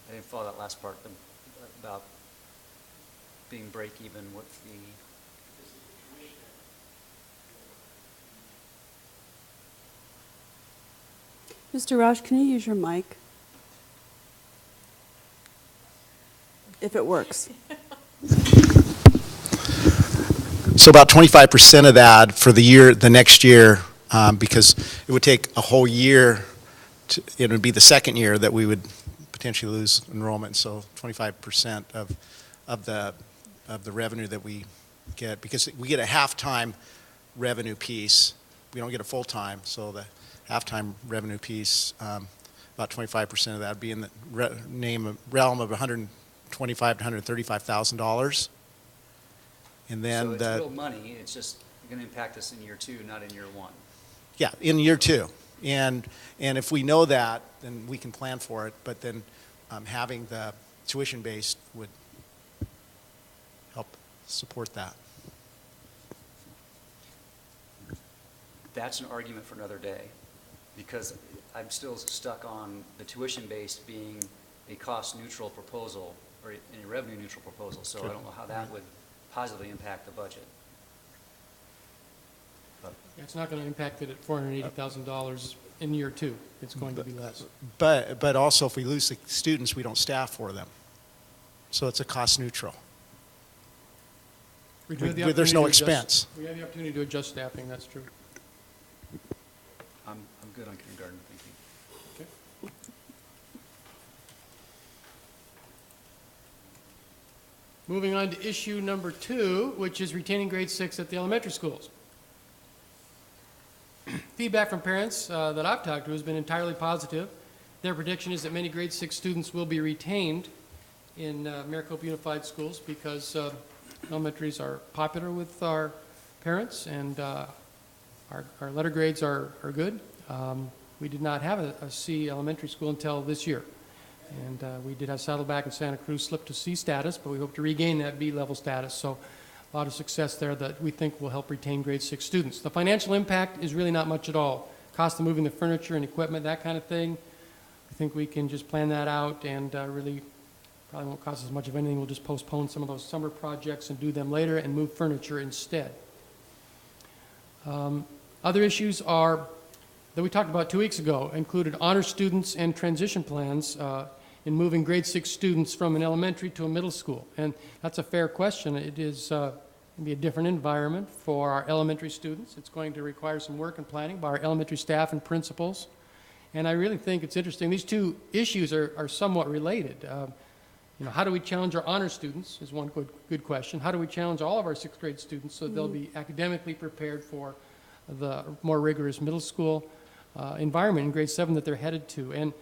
I didn't follow that last part about being break even with the. Mr. Roush, can you use your mic? If it works. So about 25% of that for the next year, because it would take a whole year, it would be the second year that we would potentially lose enrollment. So 25% of the revenue that we get, because we get a half-time revenue piece. We don't get a full-time, so the half-time revenue piece, about 25% of that would be in the realm of $125,000 to $135,000. And then So it's real money, it's just going to impact us in year 2, not in year 1. Yeah, in year 2. And if we know that, then we can plan for it, but then having the tuition-based would help support that. That's an argument for another day. because I'm still stuck on the tuition-based being a cost-neutral proposal or a revenue-neutral proposal, so I don't know how that would positively impact the budget. It's not going to impact it at $480,000 in year two. It's going to be less. But also, if we lose the students, we don't staff for them. So it's a cost neutral. We do have the There's no opportunity to adjust- expense. We have the opportunity to adjust staffing, that's true. I'm good on kindergarten, thank you. Okay. Moving on to issue number 2, which is retaining grade 6 at the elementary schools. Feedback from parents that I've talked to has been entirely positive. Their prediction is that many grade 6 students will be retained in Maricopa Unified Schools because elementaries are popular with our parents, and our letter grades are good. We did not have a C elementary school until this year. And we did have Saddleback and Santa Cruz slip to C status, but we hope to regain that B level status. So a lot of success there that we think will help retain grade 6 students. The financial impact is really not much at all. Cost of moving the furniture and equipment, that kind of thing, I think we can just plan that out, and really probably won't cost as much of anything. We'll just postpone some of those summer projects and do them later and move furniture instead. Other issues are that we talked about 2 weeks ago included honor students and transition plans in moving grade 6 students from an elementary to a middle school. And that's a fair question. It is going to be a different environment for our elementary students. It's going to require some work and planning by our elementary staff and principals. And I really think it's interesting. These two issues are somewhat related. How do we challenge our honor students is one good question. How do we challenge all of our 6th grade students so they'll be academically prepared for the more rigorous middle school environment in grade 7 that they're headed to? And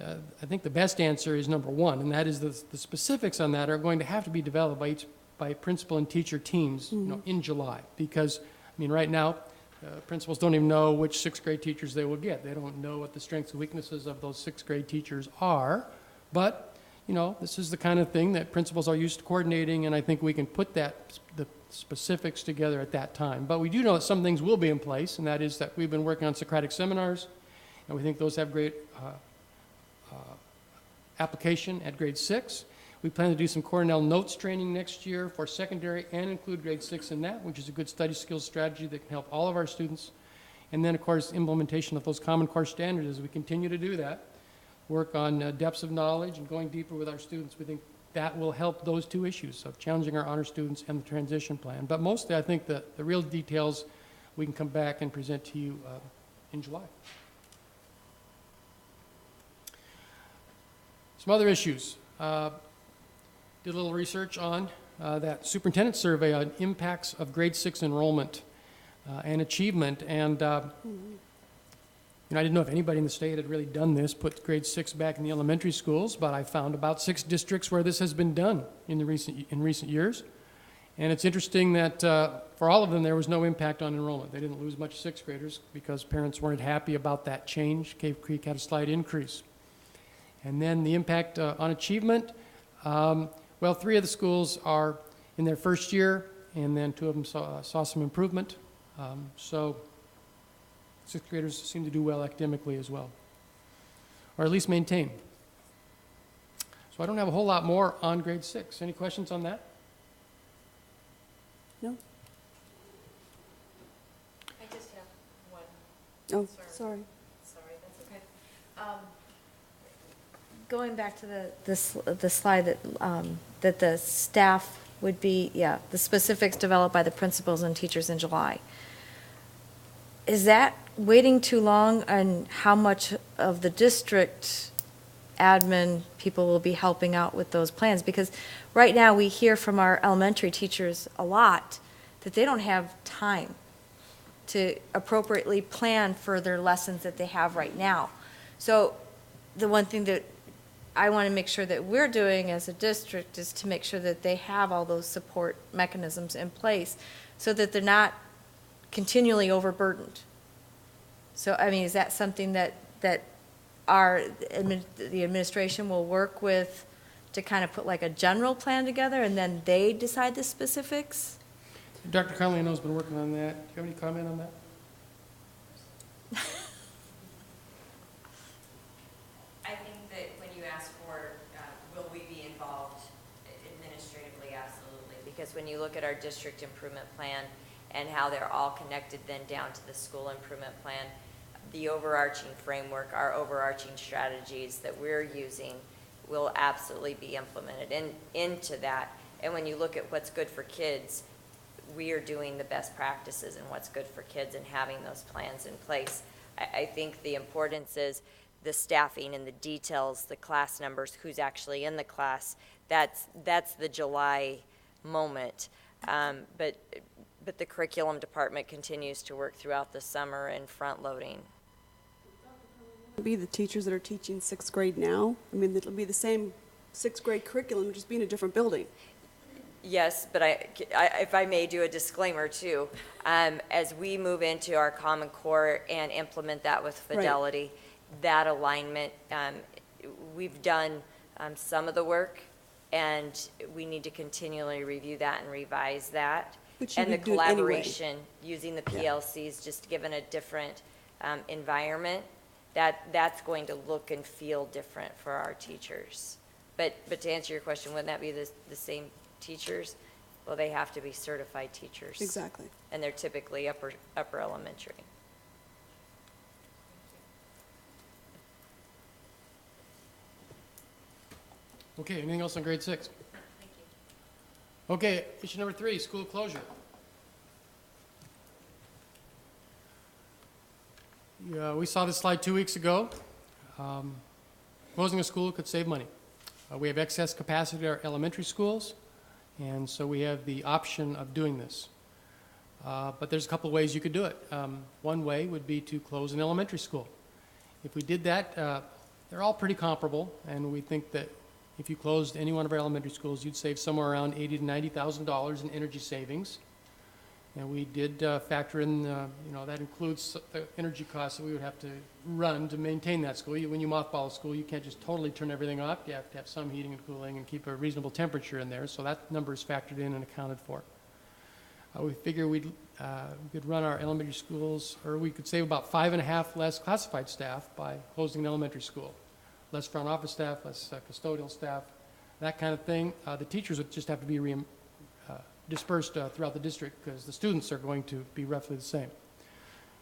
I think the best answer is number 1, and that is the specifics on that are going to have to be developed by principal and teacher teams in July. Because, right now, principals don't even know which 6th grade teachers they will get. They don't know what the strengths and weaknesses of those 6th grade teachers are. But, this is the kind of thing that principals are used to coordinating, and I think we can put the specifics together at that time. But we do know that some things will be in place, and that is that we've been working on Socratic seminars, and we think those have great application at grade 6. We plan to do some Cornell notes training next year for secondary and include grade 6 in that, which is a good study skills strategy that can help all of our students. And then, of course, implementation of those Common Core standards as we continue to do that. Work on depths of knowledge and going deeper with our students. We think that will help those 2 issues of challenging our honor students and the transition plan. But mostly, I think the real details we can come back and present to you in July. Some other issues. Did a little research on that superintendent survey on impacts of grade 6 enrollment and achievement. And I didn't know if anybody in the state had really done this, put grade 6 back in the elementary schools, but I found about 6 districts where this has been done in recent years. And it's interesting that for all of them, there was no impact on enrollment. They didn't lose much 6th graders because parents weren't happy about that change. Cave Creek had a slight increase. And then the impact on achievement, 3 of the schools are in their first year, and then 2 of them saw some improvement. So 6th graders seem to do well academically as well, or at least maintain. So I don't have a whole lot more on grade 6. Any questions on that? No? I just have one. Oh, sorry. Sorry, that's okay. Going back to the slide that the staff would be, the specifics developed by the principals and teachers in July. Is that waiting too long on how much of the district admin people will be helping out with those plans? Because right now we hear from our elementary teachers a lot that they don't have time to appropriately plan for their lessons that they have right now. So the one thing that I want to make sure that we're doing as a district is to make sure that they have all those support mechanisms in place so that they're not continually overburdened. So, is that something that the administration will work with to kind of put like a general plan together and then they decide the specifics? Dr. Conley, I know, has been working on that. Do you have any comment on that? when you look at our district improvement plan and how they're all connected then down to the school improvement plan, the overarching framework, our overarching strategies that we're using will absolutely be implemented into that. And when you look at what's good for kids, we are doing the best practices in what's good for kids and having those plans in place. I think the importance is the staffing and the details, the class numbers, who's actually in the class. That's the July moment. But the curriculum department continues to work throughout the summer and front loading. Be the teachers that are teaching sixth grade now. I mean, it'll be the same sixth grade curriculum, just be in a different building. Yes, but if I may do a disclaimer too, as we move into our Common Core and implement that with Fidelity, that alignment, we've done some of the work, and we need to continually review that and revise that. And the collaboration using the PLCs, just given a different environment, that's going to look and feel different for our teachers. But to answer your question, wouldn't that be the same teachers? Well, they have to be certified teachers. Exactly. And they're typically upper elementary. Okay, anything else on grade 6? Thank you. Okay, issue number 3, school closure. Yeah, we saw this slide 2 weeks ago. Closing a school could save money. We have excess capacity at our elementary schools, and so we have the option of doing this. But there's a couple of ways you could do it. One way would be to close an elementary school. If we did that, they're all pretty comparable, and we think that if you closed any one of our elementary schools, you'd save somewhere around $80,000 to $90,000 in energy savings. And we did factor in, that includes the energy costs that we would have to run to maintain that school. When you mothball a school, you can't just totally turn everything off. You have to have some heating and cooling and keep a reasonable temperature in there. So that number is factored in and accounted for. We figure we could run our elementary schools, or we could save about 5.5 less classified staff by closing an elementary school. Less front office staff, less custodial staff, that kind of thing. The teachers would just have to be dispersed throughout the district because the students are going to be roughly the same.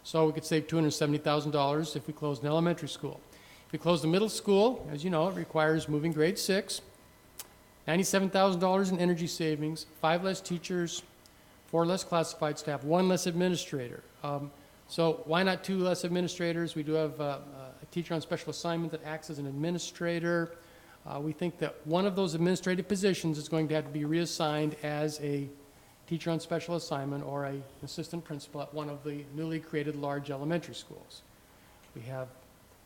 So we could save $270,000 if we closed an elementary school. If we close the middle school, as you know, it requires moving grade 6, $97,000 in energy savings, 5 less teachers, 4 less classified staff, 1 less administrator. So why not 2 less administrators? We do have a teacher on special assignment that acts as an administrator. We think that one of those administrative positions is going to have to be reassigned as a teacher on special assignment or an assistant principal at one of the newly created large elementary schools. We have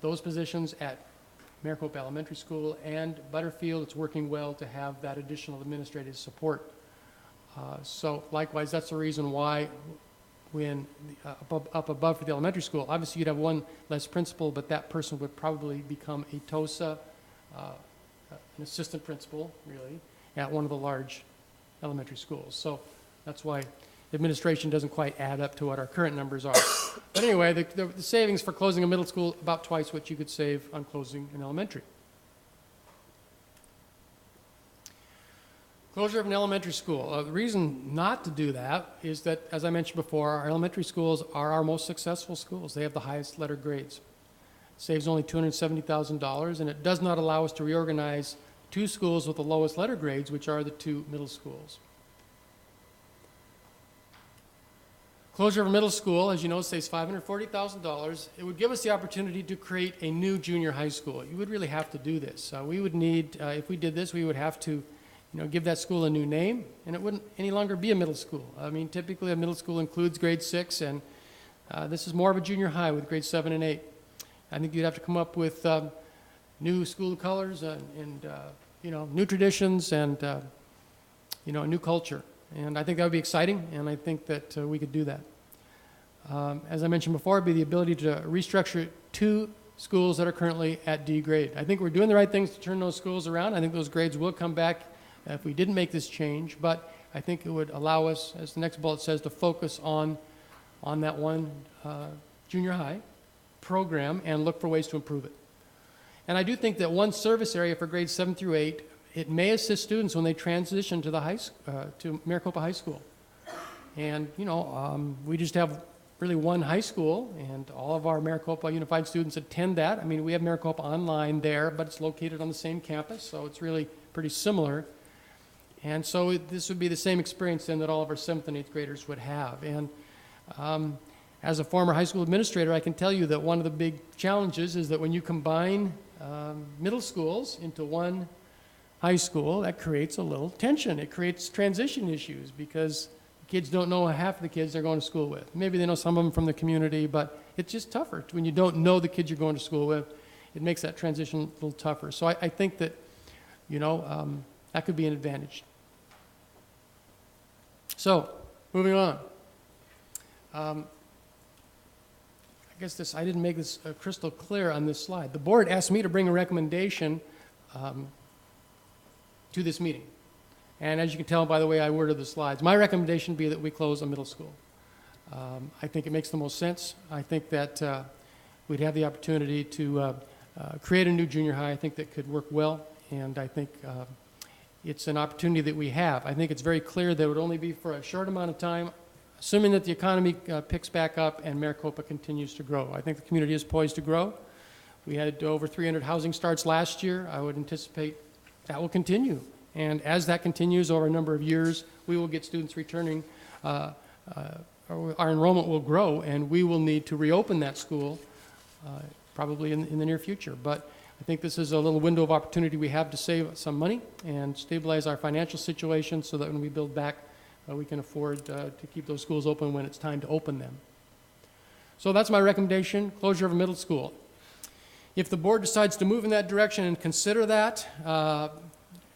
those positions at Maricopa Elementary School and Butterfield. It's working well to have that additional administrative support. So likewise, that's the reason why when up above for the elementary school, obviously you'd have 1 less principal, but that person would probably become a TOSA, an assistant principal, really, at one of the large elementary schools. So that's why administration doesn't quite add up to what our current numbers are. But anyway, the savings for closing a middle school, about twice what you could save on closing an elementary. Closure of an elementary school. The reason not to do that is that, as I mentioned before, our elementary schools are our most successful schools. They have the highest letter grades. It saves only $270,000, and it does not allow us to reorganize 2 schools with the lowest letter grades, which are the 2 middle schools. Closure of a middle school, as you know, saves $540,000. It would give us the opportunity to create a new junior high school. You would really have to do this. We would need, if we did this, we would have to give that school a new name, and it wouldn't any longer be a middle school. I mean, typically a middle school includes grade 6, and this is more of a junior high with grade 7 and 8. I think you'd have to come up with new school colors and new traditions and a new culture. And I think that would be exciting, and I think that we could do that. As I mentioned before, it'd be the ability to restructure 2 schools that are currently at D grade. I think we're doing the right things to turn those schools around. I think those grades will come back if we didn't make this change, but I think it would allow us, as the next bullet says, to focus on that one junior high program and look for ways to improve it. And I do think that one service area for grades 7 through 8 it may assist students when they transition to to Maricopa High School. And, we just have really one high school, and all of our Maricopa Unified students attend that. I mean, we have Maricopa Online there, but it's located on the same campus, so it's really pretty similar. And so this would be the same experience then that all of our 7th and 8th graders would have. And as a former high school administrator, I can tell you that one of the big challenges is that when you combine middle schools into one high school, that creates a little tension. It creates transition issues because kids don't know half of the kids they're going to school with. Maybe they know some of them from the community, but it's just tougher. When you don't know the kids you're going to school with, it makes that transition a little tougher. So I think that, that could be an advantage. So, moving on. I guess I didn't make this crystal clear on this slide. The board asked me to bring a recommendation to this meeting. And as you can tell by the way I worded the slides, my recommendation would be that we close a middle school. I think it makes the most sense. I think that we'd have the opportunity to create a new junior high. I think that could work well, and I think it's an opportunity that we have. I think it's very clear that it would only be for a short amount of time, assuming that the economy picks back up and Maricopa continues to grow. I think the community is poised to grow. We had over 300 housing starts last year. I would anticipate that will continue. And as that continues over a number of years, we will get students returning. Our enrollment will grow, and we will need to reopen that school probably in the near future. But I think this is a little window of opportunity we have to save some money and stabilize our financial situation so that when we build back, we can afford to keep those schools open when it's time to open them. So that's my recommendation, closure of a middle school. If the board decides to move in that direction and consider that,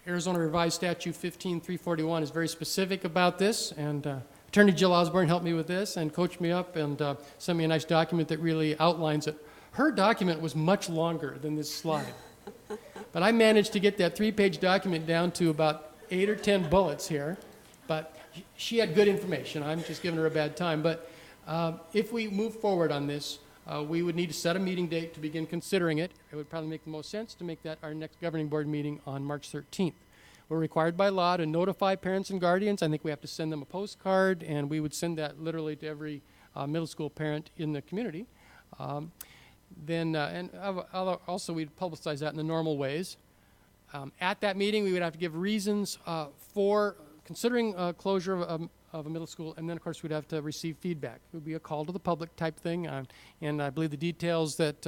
Arizona Revised Statute 15341 is very specific about this, and Attorney Jill Osborne helped me with this and coached me up and sent me a nice document that really outlines it. Her document was much longer than this slide, but I managed to get that 3-page document down to about 8 or 10 bullets here, but she had good information. I'm just giving her a bad time, but if we move forward on this, we would need to set a meeting date to begin considering it. It would probably make the most sense to make that our next governing board meeting on March 13th. We're required by law to notify parents and guardians. I think we have to send them a postcard, and we would send that literally to every middle school parent in the community. Also we'd publicize that in the normal ways. At that meeting, we would have to give reasons for considering closure of a middle school, and then of course we'd have to receive feedback. It would be a call to the public type thing, and I believe the details that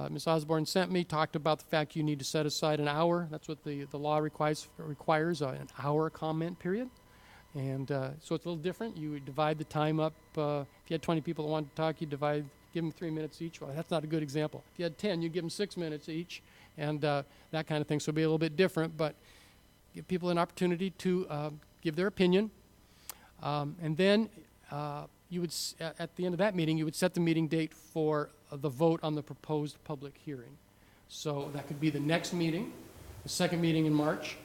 Ms. Osborne sent me talked about the fact you need to set aside an hour. That's what the law requires an hour comment period, and so it's a little different. You would divide the time up. If you had 20 people that wanted to talk, you give them 3 minutes each. Well, that's not a good example. If you had 10, you give them 6 minutes each, and that kind of thing. So it'll be a little bit different, but give people an opportunity to give their opinion. And then you would, at the end of that meeting, you would set the meeting date for the vote on the proposed public hearing. So that could be the next meeting, the second meeting in March,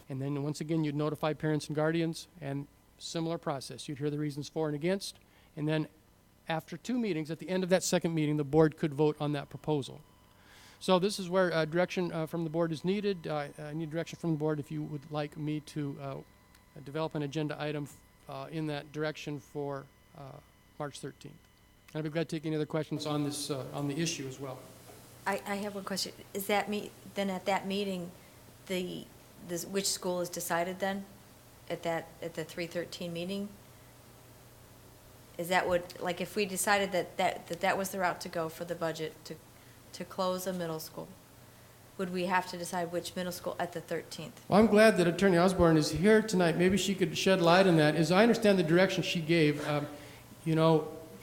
and then once again you'd notify parents and guardians, and similar process. You'd hear the reasons for and against, and then after 2 meetings, at the end of that second meeting, the board could vote on that proposal. So this is where direction from the board is needed. I need direction from the board if you would like me to develop an agenda item in that direction for March 13th. I'd be glad to take any other questions on this on the issue as well. I have one question. Is that then at that meeting, which school is decided then at the 313 meeting? Is that like if we decided that was the route to go for the budget to close a middle school, would we have to decide which middle school at the 13th? Well, I'm glad that Attorney Osborne is here tonight. Maybe she could shed light on that. As I understand the direction she gave,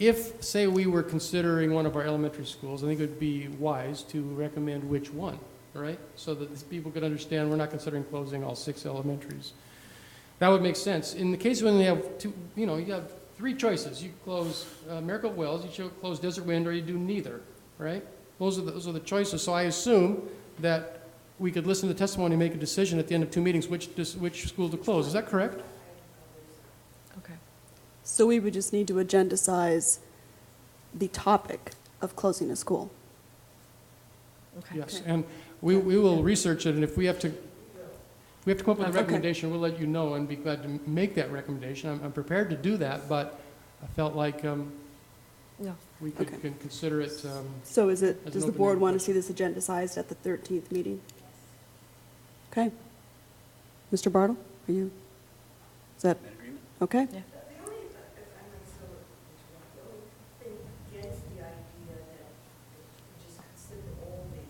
if, say, we were considering one of our elementary schools, I think it would be wise to recommend which one, right? So that people could understand we're not considering closing all 6 elementaries. That would make sense. In the case when you have you have 3 choices. You close Maricopa Wells, you close Desert Wind, or you do neither, right? Those are the choices. So I assume that we could listen to the testimony and make a decision at the end of 2 meetings which school to close. Is that correct? Okay. So we would just need to agendicize the topic of closing a school. Okay. Yes, and we will research it, and if we have to we have to come up with a Okay. recommendation, we'll let you know and be glad to make that recommendation. I'm prepared to do that, but I felt like No. we could Okay. can consider it. So as an does the open board ended want to see question. this agendized at the 13th meeting? Okay. Mr. Bartle, are you, is that, In agreement? okay? Yeah. Against the idea that you just consider all the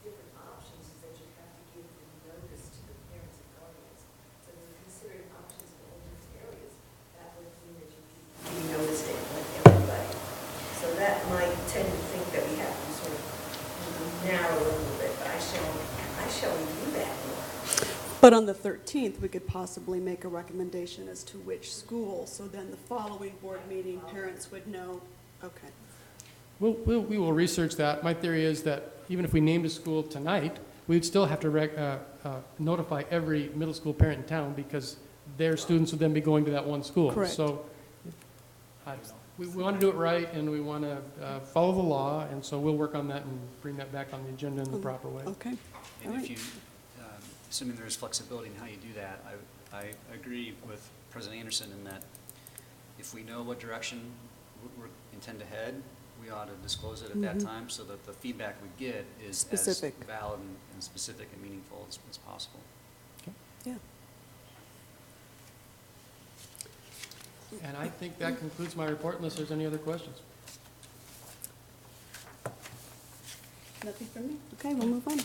different options is that you have to give the notice to the parents and guardians. So when you're considering options for all different areas, that would mean that you noticed it with everybody. So that might tend to think that we have to sort of narrow a little bit, but I shall review that more. But on the 13th, we could possibly make a recommendation as to which school, so then the following board meeting, parents would know, okay. We will research that. My theory is that even if we named a school tonight, we'd still have to notify every middle school parent in town because their students would then be going to that one school. Correct. So, I don't know. We want to do it right and we want to follow the law, and so we'll work on that and bring that back on the agenda in the proper way. Okay, all And right. if you, assuming there is flexibility in how you do that, I agree with President Anderson in that if we know what direction we intend to head, we ought to disclose it at that time so that the feedback we get is Specific. as valid and specific and meaningful as possible. Yeah. And I think that concludes my report unless there's any other questions. Nothing from me? Okay, we'll move on.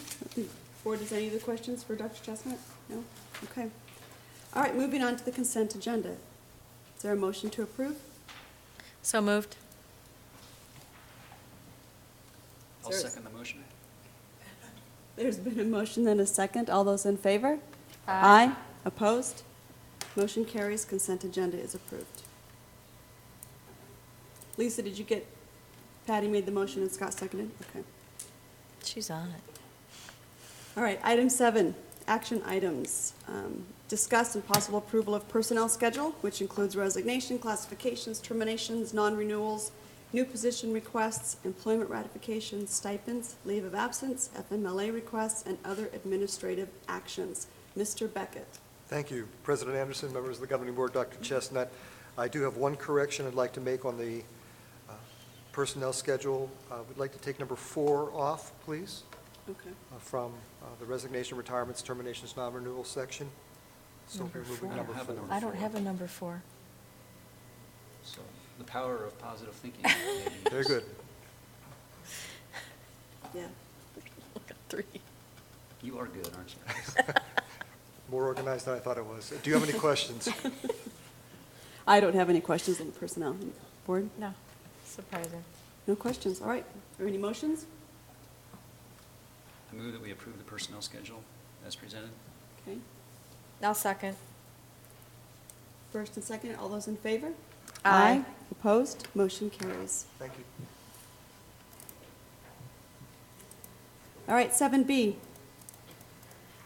Board, is any other questions for Dr. Chestnut? No? Okay. All right, moving on to the consent agenda. Is there a motion to approve? So moved. I'll second the motion. There's been a motion and a second. All those in favor? Aye. Opposed? Motion carries. Consent agenda is approved. Lisa, did you get, Patty made the motion and Scott seconded? Okay. She's on it. All right, item 7, action items. Discuss and possible approval of personnel schedule, which includes resignation, classifications, terminations, non-renewals, new position requests, employment ratifications, stipends, leave of absence, FMLA requests, and other administrative actions. Mr. Beckett. Thank you, President Anderson, members of the governing board, Dr. Chestnut. I do have one correction I'd like to make on the personnel schedule. We'd like to take number 4 off, please, Okay. from the resignation, retirements, terminations, non-renewal section. So Number we're moving 4. number I don't have a 4. number. I don't have a number 4. So the power of positive thinking. maybe. Very good. Yeah. Look at 3. You are good, aren't you? More organized than I thought it was. Do you have any questions? I don't have any questions on the personnel. Board? No, surprising. No questions. All right. Are there any motions? I move that we approve the personnel schedule as presented. Okay. I'll second. First and second, all those in favor? Aye. Opposed? Motion carries. Thank you. All right, 7B.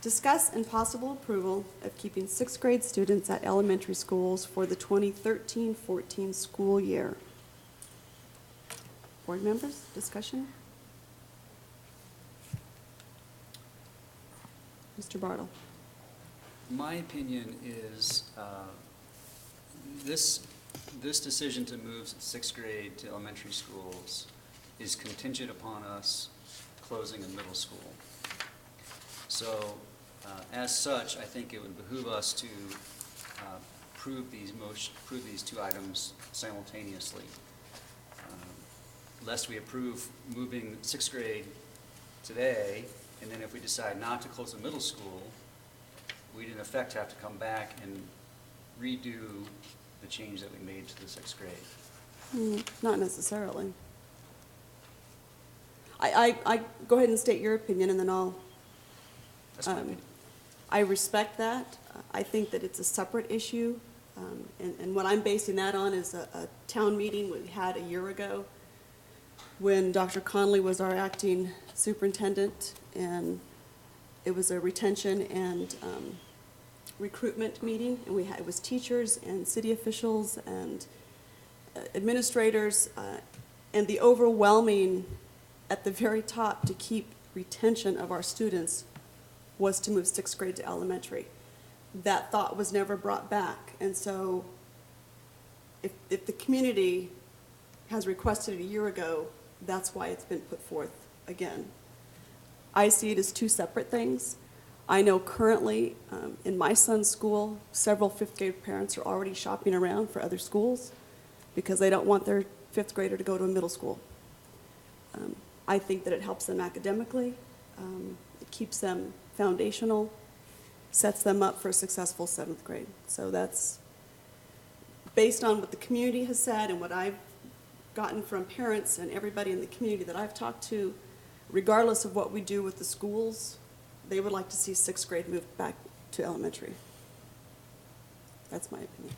Discuss and possible approval of keeping 6th grade students at elementary schools for the 2013-14 school year. Board members, discussion? Mr. Bartle. My opinion is this decision to move 6th grade to elementary schools is contingent upon us closing a middle school. So as such, I think it would behoove us to prove these 2 items simultaneously. Lest we approve moving 6th grade today, and then if we decide not to close the middle school, we'd in effect have to come back and redo the change that we made to the 6th grade. Not necessarily. I go ahead and state your opinion, and then I'll. That's my opinion. I respect that. I think that it's a separate issue, and what I'm basing that on is a town meeting we had a year ago when Dr. Conley was our acting superintendent, and it was a retention and recruitment meeting, and it was teachers and city officials and administrators, and the overwhelming at the very top to keep retention of our students was to move sixth grade to elementary. That thought was never brought back. And so if the community has requested it a year ago, that's why it's been put forth again. I see it as two separate things. I know currently in my son's school, several fifth grade parents are already shopping around for other schools because they don't want their fifth grader to go to a middle school. I think that it helps them academically, it keeps them foundational, sets them up for a successful seventh grade. So that's based on what the community has said and what I've gotten from parents and everybody in the community that I've talked to. Regardless of what we do with the schools, they would like to see sixth grade moved back to elementary. That's my opinion.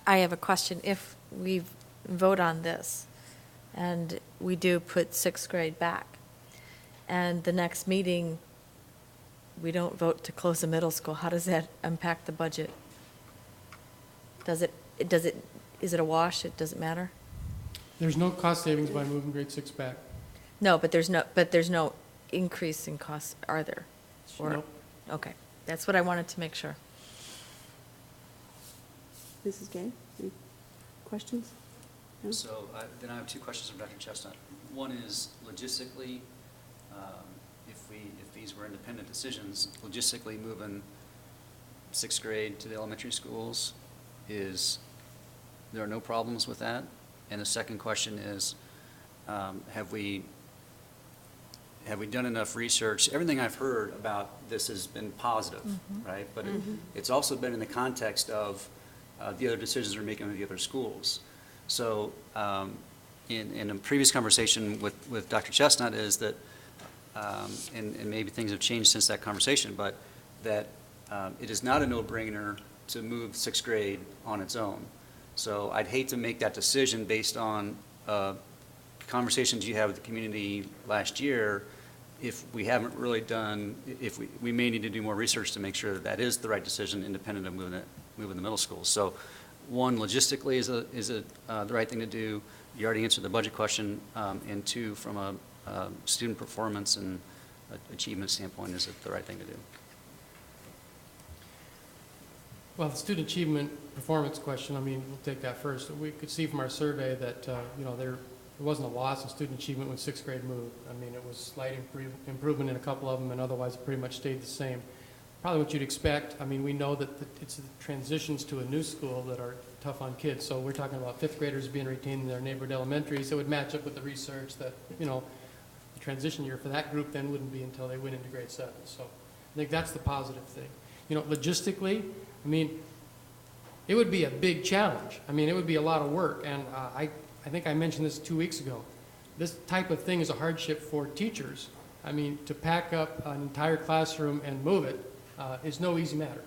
I have a question. If we vote on this and we do put sixth grade back, and the next meeting, we don't vote to close the middle school, how does that impact the budget? Is it a wash? It doesn't matter? There's no cost savings by moving grade 6 back. No, but there's no increase in costs, are there? Or- Nope. Okay, that's what I wanted to make sure. Mrs. Gay, any questions? No? So then I have two questions from Dr. Chestnut. One is logistically, if these were independent decisions, logistically moving sixth grade to the elementary schools, there are no problems with that? And the second question is, have we done enough research? Everything I've heard about this has been positive, right? But it's also been in the context of the other decisions we're making with the other schools. So in a previous conversation with Dr. Chestnut is that, and maybe things have changed since that conversation, but that it is not a no-brainer to move sixth grade on its own. So I'd hate to make that decision based on conversations you had with the community last year if we haven't really done, if we may need to do more research to make sure that that is the right decision independent of moving the middle schools. So one, logistically is the right thing to do. You already answered the budget question. And two, from a student performance and achievement standpoint, is it the right thing to do? Well, the student achievement performance question, I mean, we'll take that first. We could see from our survey that, there wasn't a loss in student achievement when sixth grade moved. I mean, it was slight improvement in a couple of them, and otherwise it pretty much stayed the same. Probably what you'd expect. I mean, we know that it's the transitions to a new school that are tough on kids. So we're talking about fifth graders being retained in their neighborhood elementary. So it would match up with the research that, the transition year for that group then wouldn't be until they went into grade 7. So I think that's the positive thing. Logistically, I mean, it would be a big challenge. I mean, it would be a lot of work. And I think I mentioned this 2 weeks ago. This type of thing is a hardship for teachers. I mean, to pack up an entire classroom and move it is no easy matter.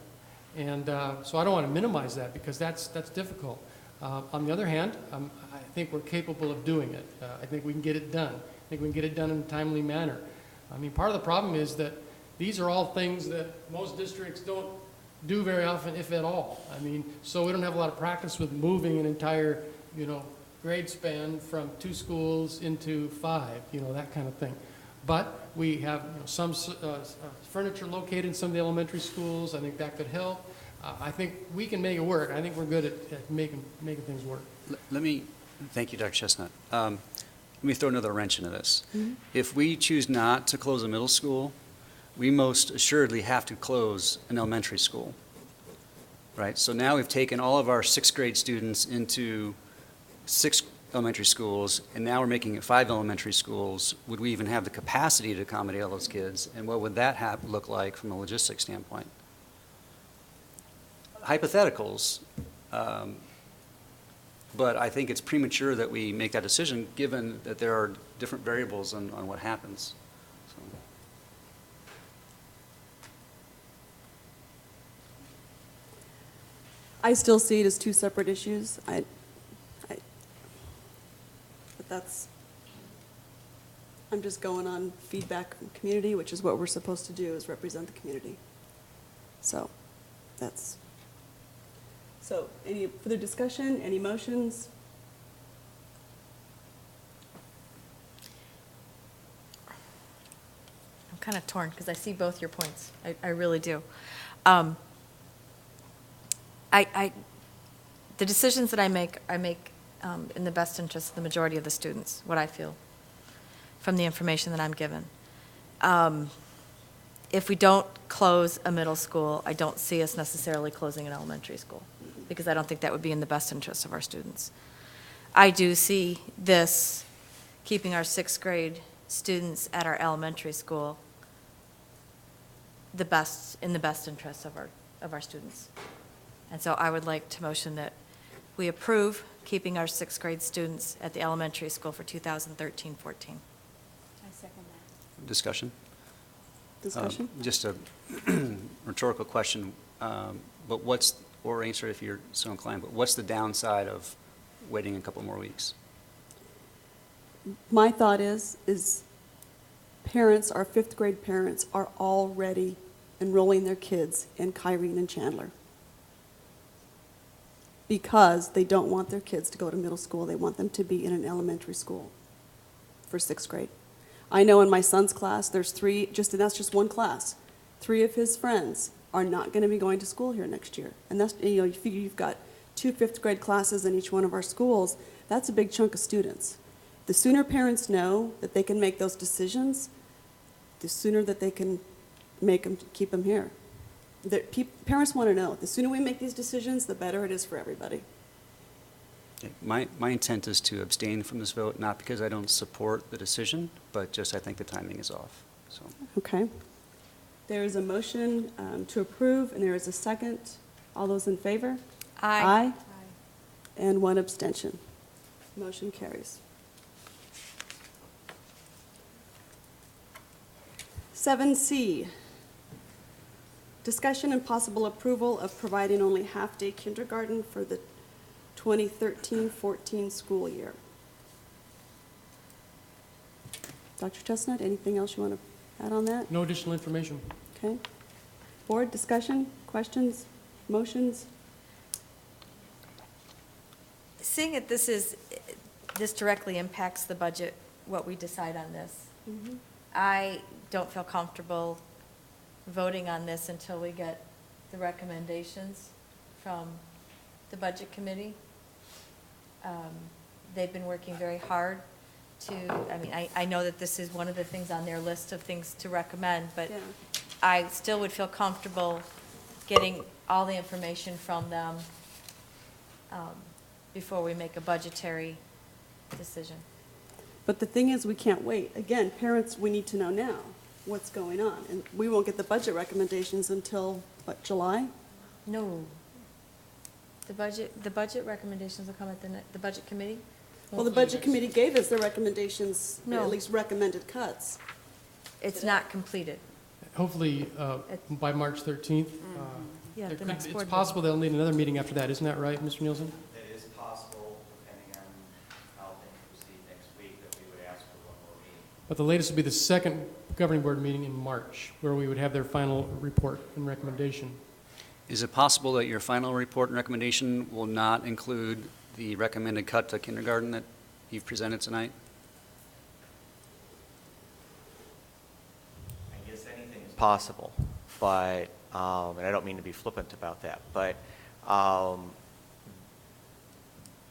And so I don't want to minimize that because that's difficult. On the other hand, I think we're capable of doing it. I think we can get it done. I think we can get it done in a timely manner. I mean, part of the problem is that these are all things that most districts don't do very often, if at all. I mean, so we don't have a lot of practice with moving an entire, grade span from 2 schools into 5, that kind of thing. But we have some furniture located in some of the elementary schools. I think that could help. I think we can make it work. I think we're good at making things work. Thank you, Dr. Chestnut. Let me throw another wrench into this. If we choose not to close a middle school, we most assuredly have to close an elementary school, right? So now we've taken all of our sixth grade students into 6 elementary schools, and now we're making it 5 elementary schools. Would we even have the capacity to accommodate all those kids? And what would that look like from a logistics standpoint? Hypotheticals, but I think it's premature that we make that decision given that there are different variables on what happens. I still see it as 2 separate issues. But I'm just going on feedback from the community, which is what we're supposed to do, is represent the community. So any further discussion, any motions? kind of torn because I see both your points. I really do. The decisions that I make in the best interest of the majority of the students, what I feel, from the information that I'm given. If we don't close a middle school, I don't see us necessarily closing an elementary school, because I don't think that would be in the best interest of our students. I do see this keeping our sixth grade students at our elementary school in the best interest of our students. And so I would like to motion that we approve keeping our sixth grade students at the elementary school for 2013-14. I second that. Discussion? Discussion? Just a rhetorical question, but or answer if you're so inclined, but what's the downside of waiting a couple more weeks? My thought is parents, our fifth grade parents, are already enrolling their kids in Kyrene and Chandler because they don't want their kids to go to middle school. They want them to be in an elementary school for sixth grade. I know in my son's class, there's three, and that's just one class. 3 of his friends are not going to be going to school here next year. And that's, you figure you've got 2 fifth grade classes in each one of our schools. That's a big chunk of students. The sooner parents know that they can make those decisions, the sooner that they can keep them here. Parents want to know. The sooner we make these decisions, the better it is for everybody. Okay. My intent is to abstain from this vote, not because I don't support the decision, but just I think the timing is off. So. Okay. There is a motion to approve, and there is a second. All those in favor? Aye. Aye. And 1 abstention. Motion carries. 7C, discussion and possible approval of providing only half-day kindergarten for the 2013-14 school year. Dr. Chestnut, anything else you want to add on that? No additional information. Okay. Board, discussion, questions, motions? Seeing that this directly impacts the budget, what we decide on this, I don't feel comfortable voting on this until we get the recommendations from the Budget Committee. They've been working very hard I know that this is one of the things on their list of things to recommend, but I still would feel comfortable getting all the information from them before we make a budgetary decision. But the thing is, we can't wait. Again, parents, we need to know now what's going on. And we won't get the budget recommendations until, what, July? No. The budget recommendations will come at the Budget Committee? Well, the Budget Committee gave us their recommendations, No. at least recommended cuts. It's not completed. Hopefully, by March 13th. Yeah, the next board It's meeting. possible they'll need another meeting after that, isn't that right, Mr. Nielsen? It is possible, depending on how things proceed next week, that we would ask for one more meeting. But the latest would be the second governing board meeting in March, where we would have their final report and recommendation. Is it possible that your final report and recommendation will not include the recommended cut to kindergarten that you've presented tonight? I guess anything is possible, but, and I don't mean to be flippant about that, but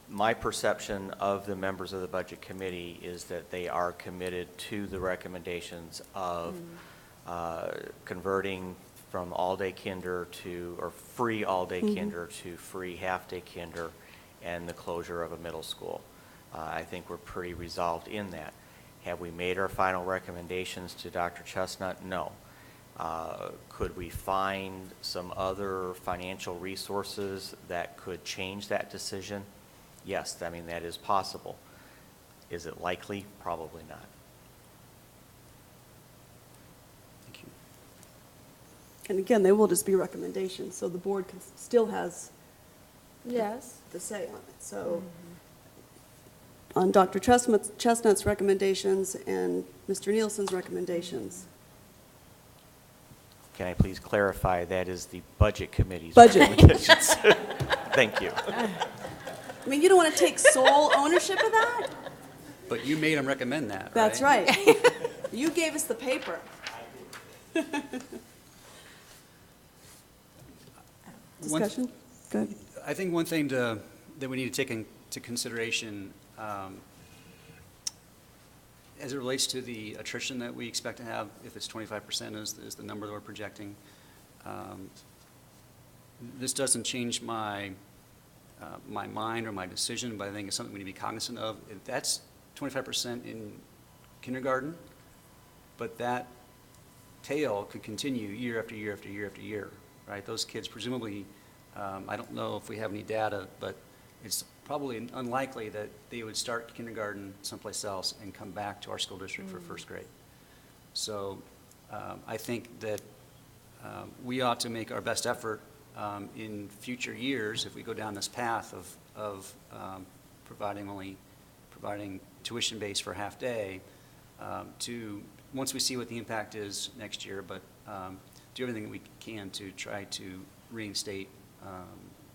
my perception of the members of the Budget Committee is that they are committed to the recommendations of converting from all-day kinder to, or free all-day kinder to free half-day kinder, and the closure of a middle school. I think we're pretty resolved in that. Have we made our final recommendations to Dr. Chestnut? No. Could we find some other financial resources that could change that decision? Yes, I mean, that is possible. Is it likely? Probably not. Thank you. And again, they will just be recommendations, so the board still has Yes. the say on it. So on Dr. Chestnut's recommendations and Mr. Nielsen's recommendations. Can I please clarify, that is the Budget Committee's Budget. recommendations? Thank you. I mean, you don't want to take sole ownership of that? But you made them recommend that, right? That's right. You gave us the paper. Discussion? Good. I think one thing that we need to take into consideration as it relates to the attrition that we expect to have, if it's 25% is the number that we're projecting, this doesn't change my mind or my decision, but I think it's something we need to be cognizant of. If that's 25% in kindergarten, but that tail could continue year after year after year after year, right? Those kids presumably, I don't know if we have any data, but it's probably unlikely that they would start kindergarten someplace else and come back to our school district for first grade. So I think that we ought to make our best effort in future years, if we go down this path of providing tuition base for half day, to, once we see what the impact is next year, but do everything that we can to try to reinstate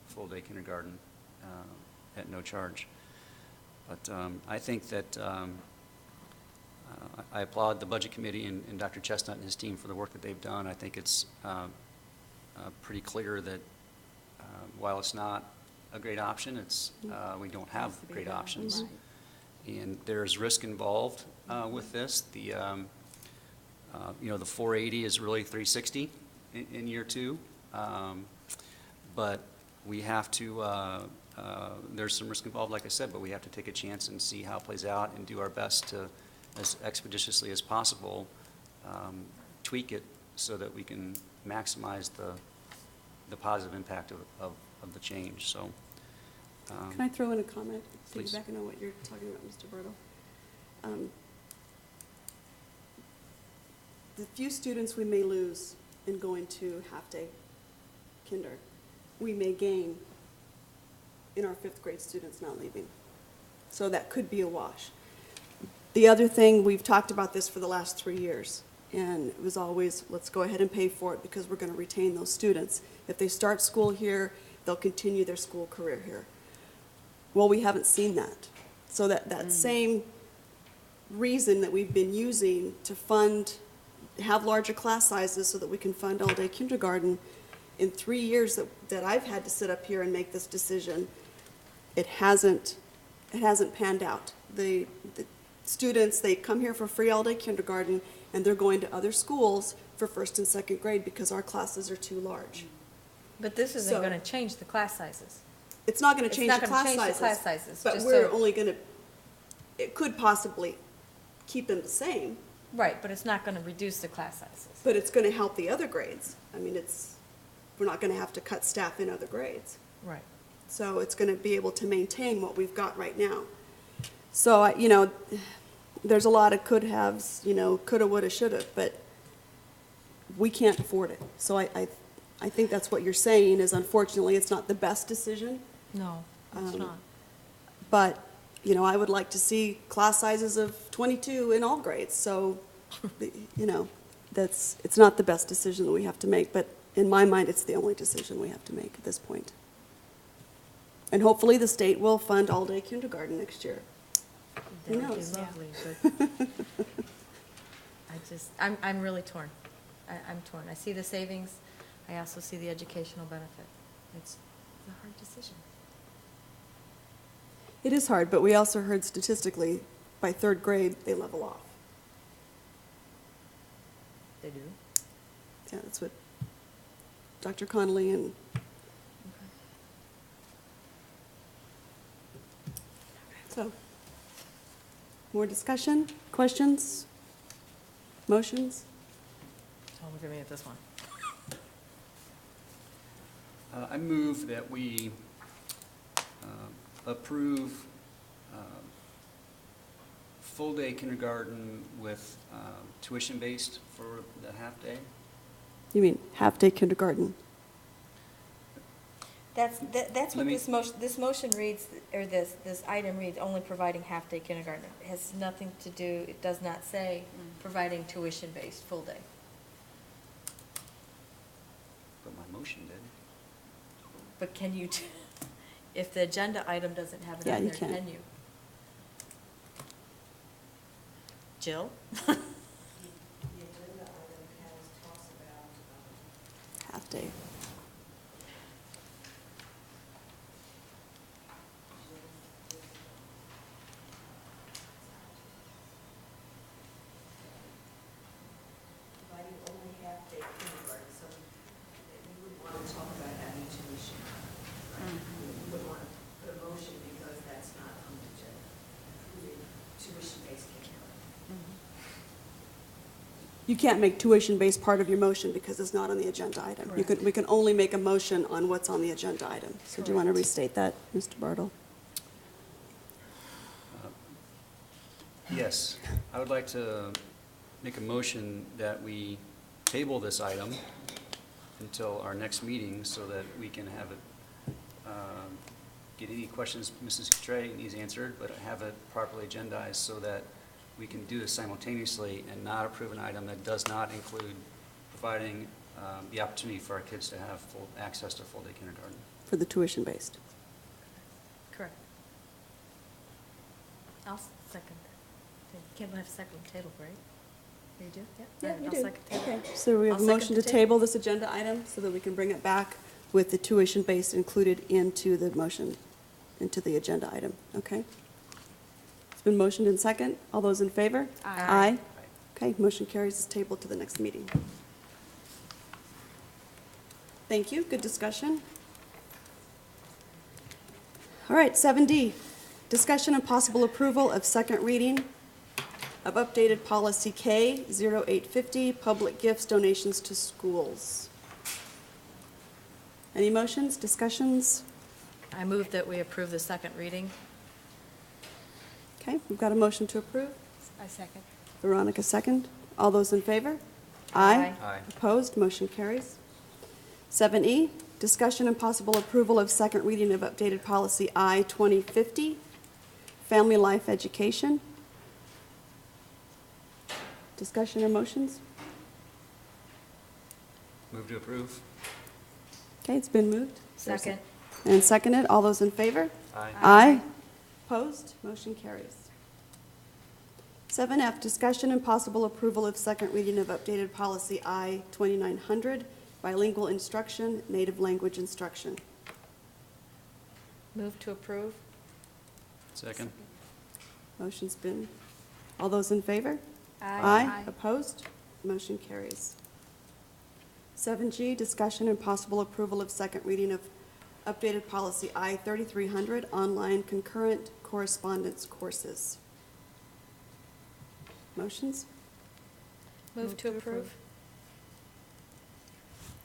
full-day kindergarten at no charge. But I think that I applaud the Budget Committee and Dr. Chestnut and his team for the work that they've done. I think it's pretty clear that while it's not a great option, it's we don't have great options. And there's risk involved with this. The the 480 is really 360 in year two, but we have to. There's some risk involved, like I said, but we have to take a chance and see how it plays out and do our best to, as expeditiously as possible, tweak it so that we can maximize the positive impact of the change. So. Can I throw in a comment? Please. Back on what you're talking about, Mr. Bertle. The few students we may lose in going to half-day kinder, we may gain in our fifth grade students not leaving. So that could be a wash. The other thing, we've talked about this for the last 3 years, and it was always, let's go ahead and pay for it because we're going to retain those students. If they start school here, they'll continue their school career here. Well, we haven't seen that. So that same reason that we've been using to have larger class sizes so that we can fund all-day kindergarten, in 3 years that I've had to sit up here and make this decision, it hasn't panned out. The students, they come here for free all-day kindergarten, and they're going to other schools for first and second grade because our classes are too large. But this isn't going to change the class sizes. It's not going to change the class sizes, but we're only going to, it could possibly keep them the same. Right, but it's not going to reduce the class sizes. But it's going to help the other grades. I mean, we're not going to have to cut staff in other grades. Right. So it's going to be able to maintain what we've got right now. So, there's a lot of could-haves, coulda, woulda, shoulda, but we can't afford it. So I think that's what you're saying is, unfortunately, it's not the best decision. No, it's not. But, I would like to see class sizes of 22 in all grades. So, it's not the best decision that we have to make, but in my mind, it's the only decision we have to make at this point. And hopefully the state will fund all-day kindergarten next year. Who That would be knows? lovely, but I'm really torn. I'm torn. I see the savings. I also see the educational benefit. It's a hard decision. It is hard, but we also heard statistically, by third grade, they level off. They do? Yeah, that's what Dr. Connolly and so, more discussion, questions, motions? Oh, look at me at this one. I move that we approve full-day kindergarten with tuition-based for the half-day. You mean half-day kindergarten? That's what Let me- this motion reads, or this item reads, only providing half-day kindergarten. It has nothing to do, it does not say providing tuition-based full day. But my motion did. But can you, if the agenda item doesn't have it Yeah, on you there, can. can you? Jill? Dave. You can't make tuition-based part of your motion because it's not on the agenda item. We can only make a motion on what's on the agenda item. So do you want to restate that, Mr. Bartle? Yes, I would like to make a motion that we table this item until our next meeting so that we can have it, get any questions Mrs. Cutray needs answered, but have it properly agendized so that we can do this simultaneously and not approve an item that does not include providing the opportunity for our kids to have full access to full-day kindergarten. For the tuition-based. Correct. I'll second. You can't have a second table, right? You do? Yeah, All right, you I'll do. second table. Okay, so we have a I'll second motion the to table this agenda item so that we can bring it back with the tuition-based included into the motion, into the agenda item, okay? It's been motioned and second. All those in favor? Aye. Okay, motion carries this table to the next meeting. Thank you, good discussion. All right, 7D, discussion and possible approval of second reading of updated policy K-0850, public gifts, donations to schools. Any motions, discussions? I move that we approve the second reading. Okay, we've got a motion to approve. I second. Veronica, second. All those in favor? Aye. Aye. Opposed? Motion carries. 7E, discussion and possible approval of second reading of updated policy I-2050, family life education. Discussion or motions? Move to approve. Okay, it's been moved. Second. And seconded. All those in favor? Aye. Aye. Opposed? Motion carries. 7F, discussion and possible approval of second reading of updated policy I-2900, bilingual instruction, native language instruction. Move to approve. Second. Motion's been, all those in favor? Aye. Opposed? Motion carries. 7G, discussion and possible approval of second reading of updated policy I-3300, online concurrent correspondence courses. Motions? Move to approve.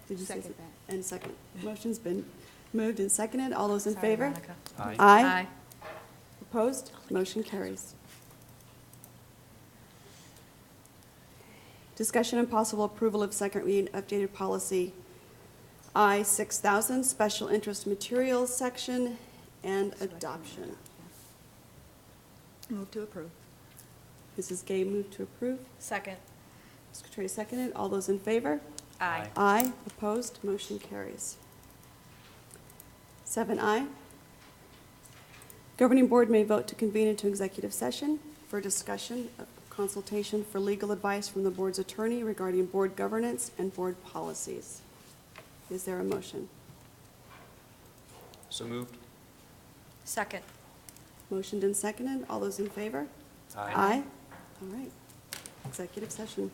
Did you say Second that? And second. Motion's been moved and seconded. All those in Sorry, favor? Veronica. Aye. Aye. Opposed? Motion carries. Discussion and possible approval of second reading updated policy I-6000, special interest materials section and adoption. Move to approve. Mrs. Gay moved to approve. Second. Ms. Cutray seconded. All those in favor? Aye. Aye. Opposed? Motion carries. 7I, Governing Board may vote to convene into executive session for discussion of consultation for legal advice from the board's attorney regarding board governance and board policies. Is there a motion? So moved. Second. Motioned and seconded. All those in favor? Aye. Aye. All right. Executive session.